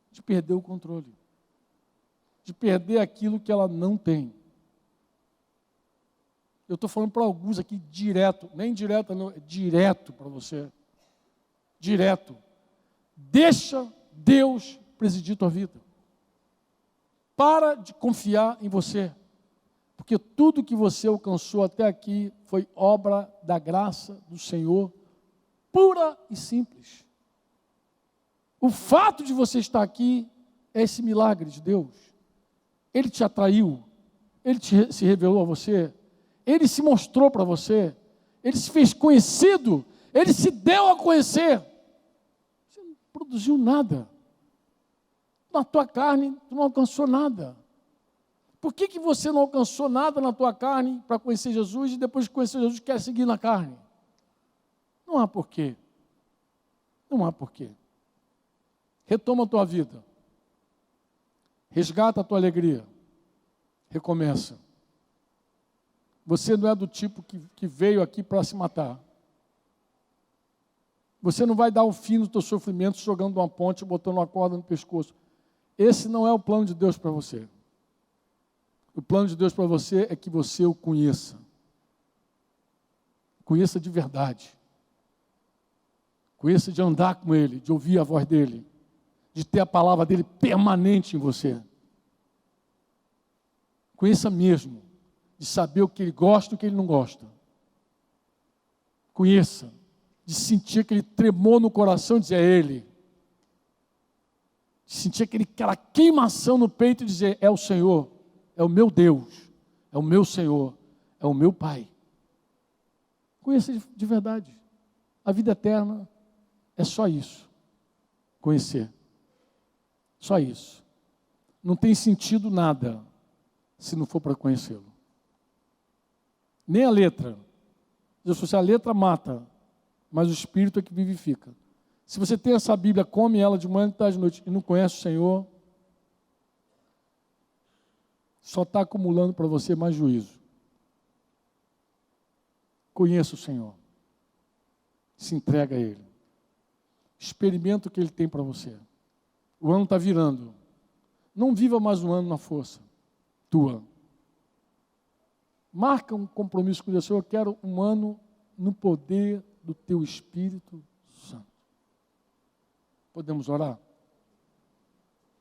de perder o controle. De perder aquilo que ela não tem. Eu estou falando para alguns aqui direto, nem direto não, é direto para você. Direto. Deixa Deus presidir tua vida. Para de confiar em você. Porque tudo que você alcançou até aqui foi obra da graça do Senhor Pura e simples. O fato de você estar aqui é esse milagre de Deus. Ele te atraiu, Ele se revelou a você, Ele se mostrou para você, Ele se fez conhecido, Ele se deu a conhecer. Você não produziu nada. Na tua carne, tu não alcançou nada. Por que você não alcançou nada na tua carne para conhecer Jesus e depois de conhecer Jesus quer seguir na carne? Não há porquê. Não há porquê. Retoma a tua vida. Resgata a tua alegria. Recomeça. Você não é do tipo que veio aqui para se matar. Você não vai dar o fim do teu sofrimento jogando uma ponte, botando uma corda no pescoço. Esse não é o plano de Deus para você. O plano de Deus para você é que você o conheça. Conheça de verdade. Conheça de andar com Ele, de ouvir a voz dEle, de ter a palavra dEle permanente em você. Conheça mesmo, de saber o que Ele gosta e o que Ele não gosta. Conheça, de sentir aquele tremor no coração e dizer, é Ele. De sentir aquela queimação no peito e dizer, é o Senhor, é o meu Deus, é o meu Senhor, é o meu Pai. Conheça de verdade. A vida eterna é só isso. Conhecer. Só isso. Não tem sentido nada se não for para conhecê-lo. Nem a letra. Jesus falou assim, a letra mata, mas o Espírito é que vivifica. Se você tem essa Bíblia, come ela de manhã, de tarde, de noite, e não conhece o Senhor, só está acumulando para você mais juízo. Conheça o Senhor. Se entrega a Ele. Experimenta o que Ele tem para você. O ano está virando. Não viva mais um ano na força tua. Marca um compromisso com Deus. Senhor, eu quero um ano no poder do Teu Espírito Santo. Podemos orar?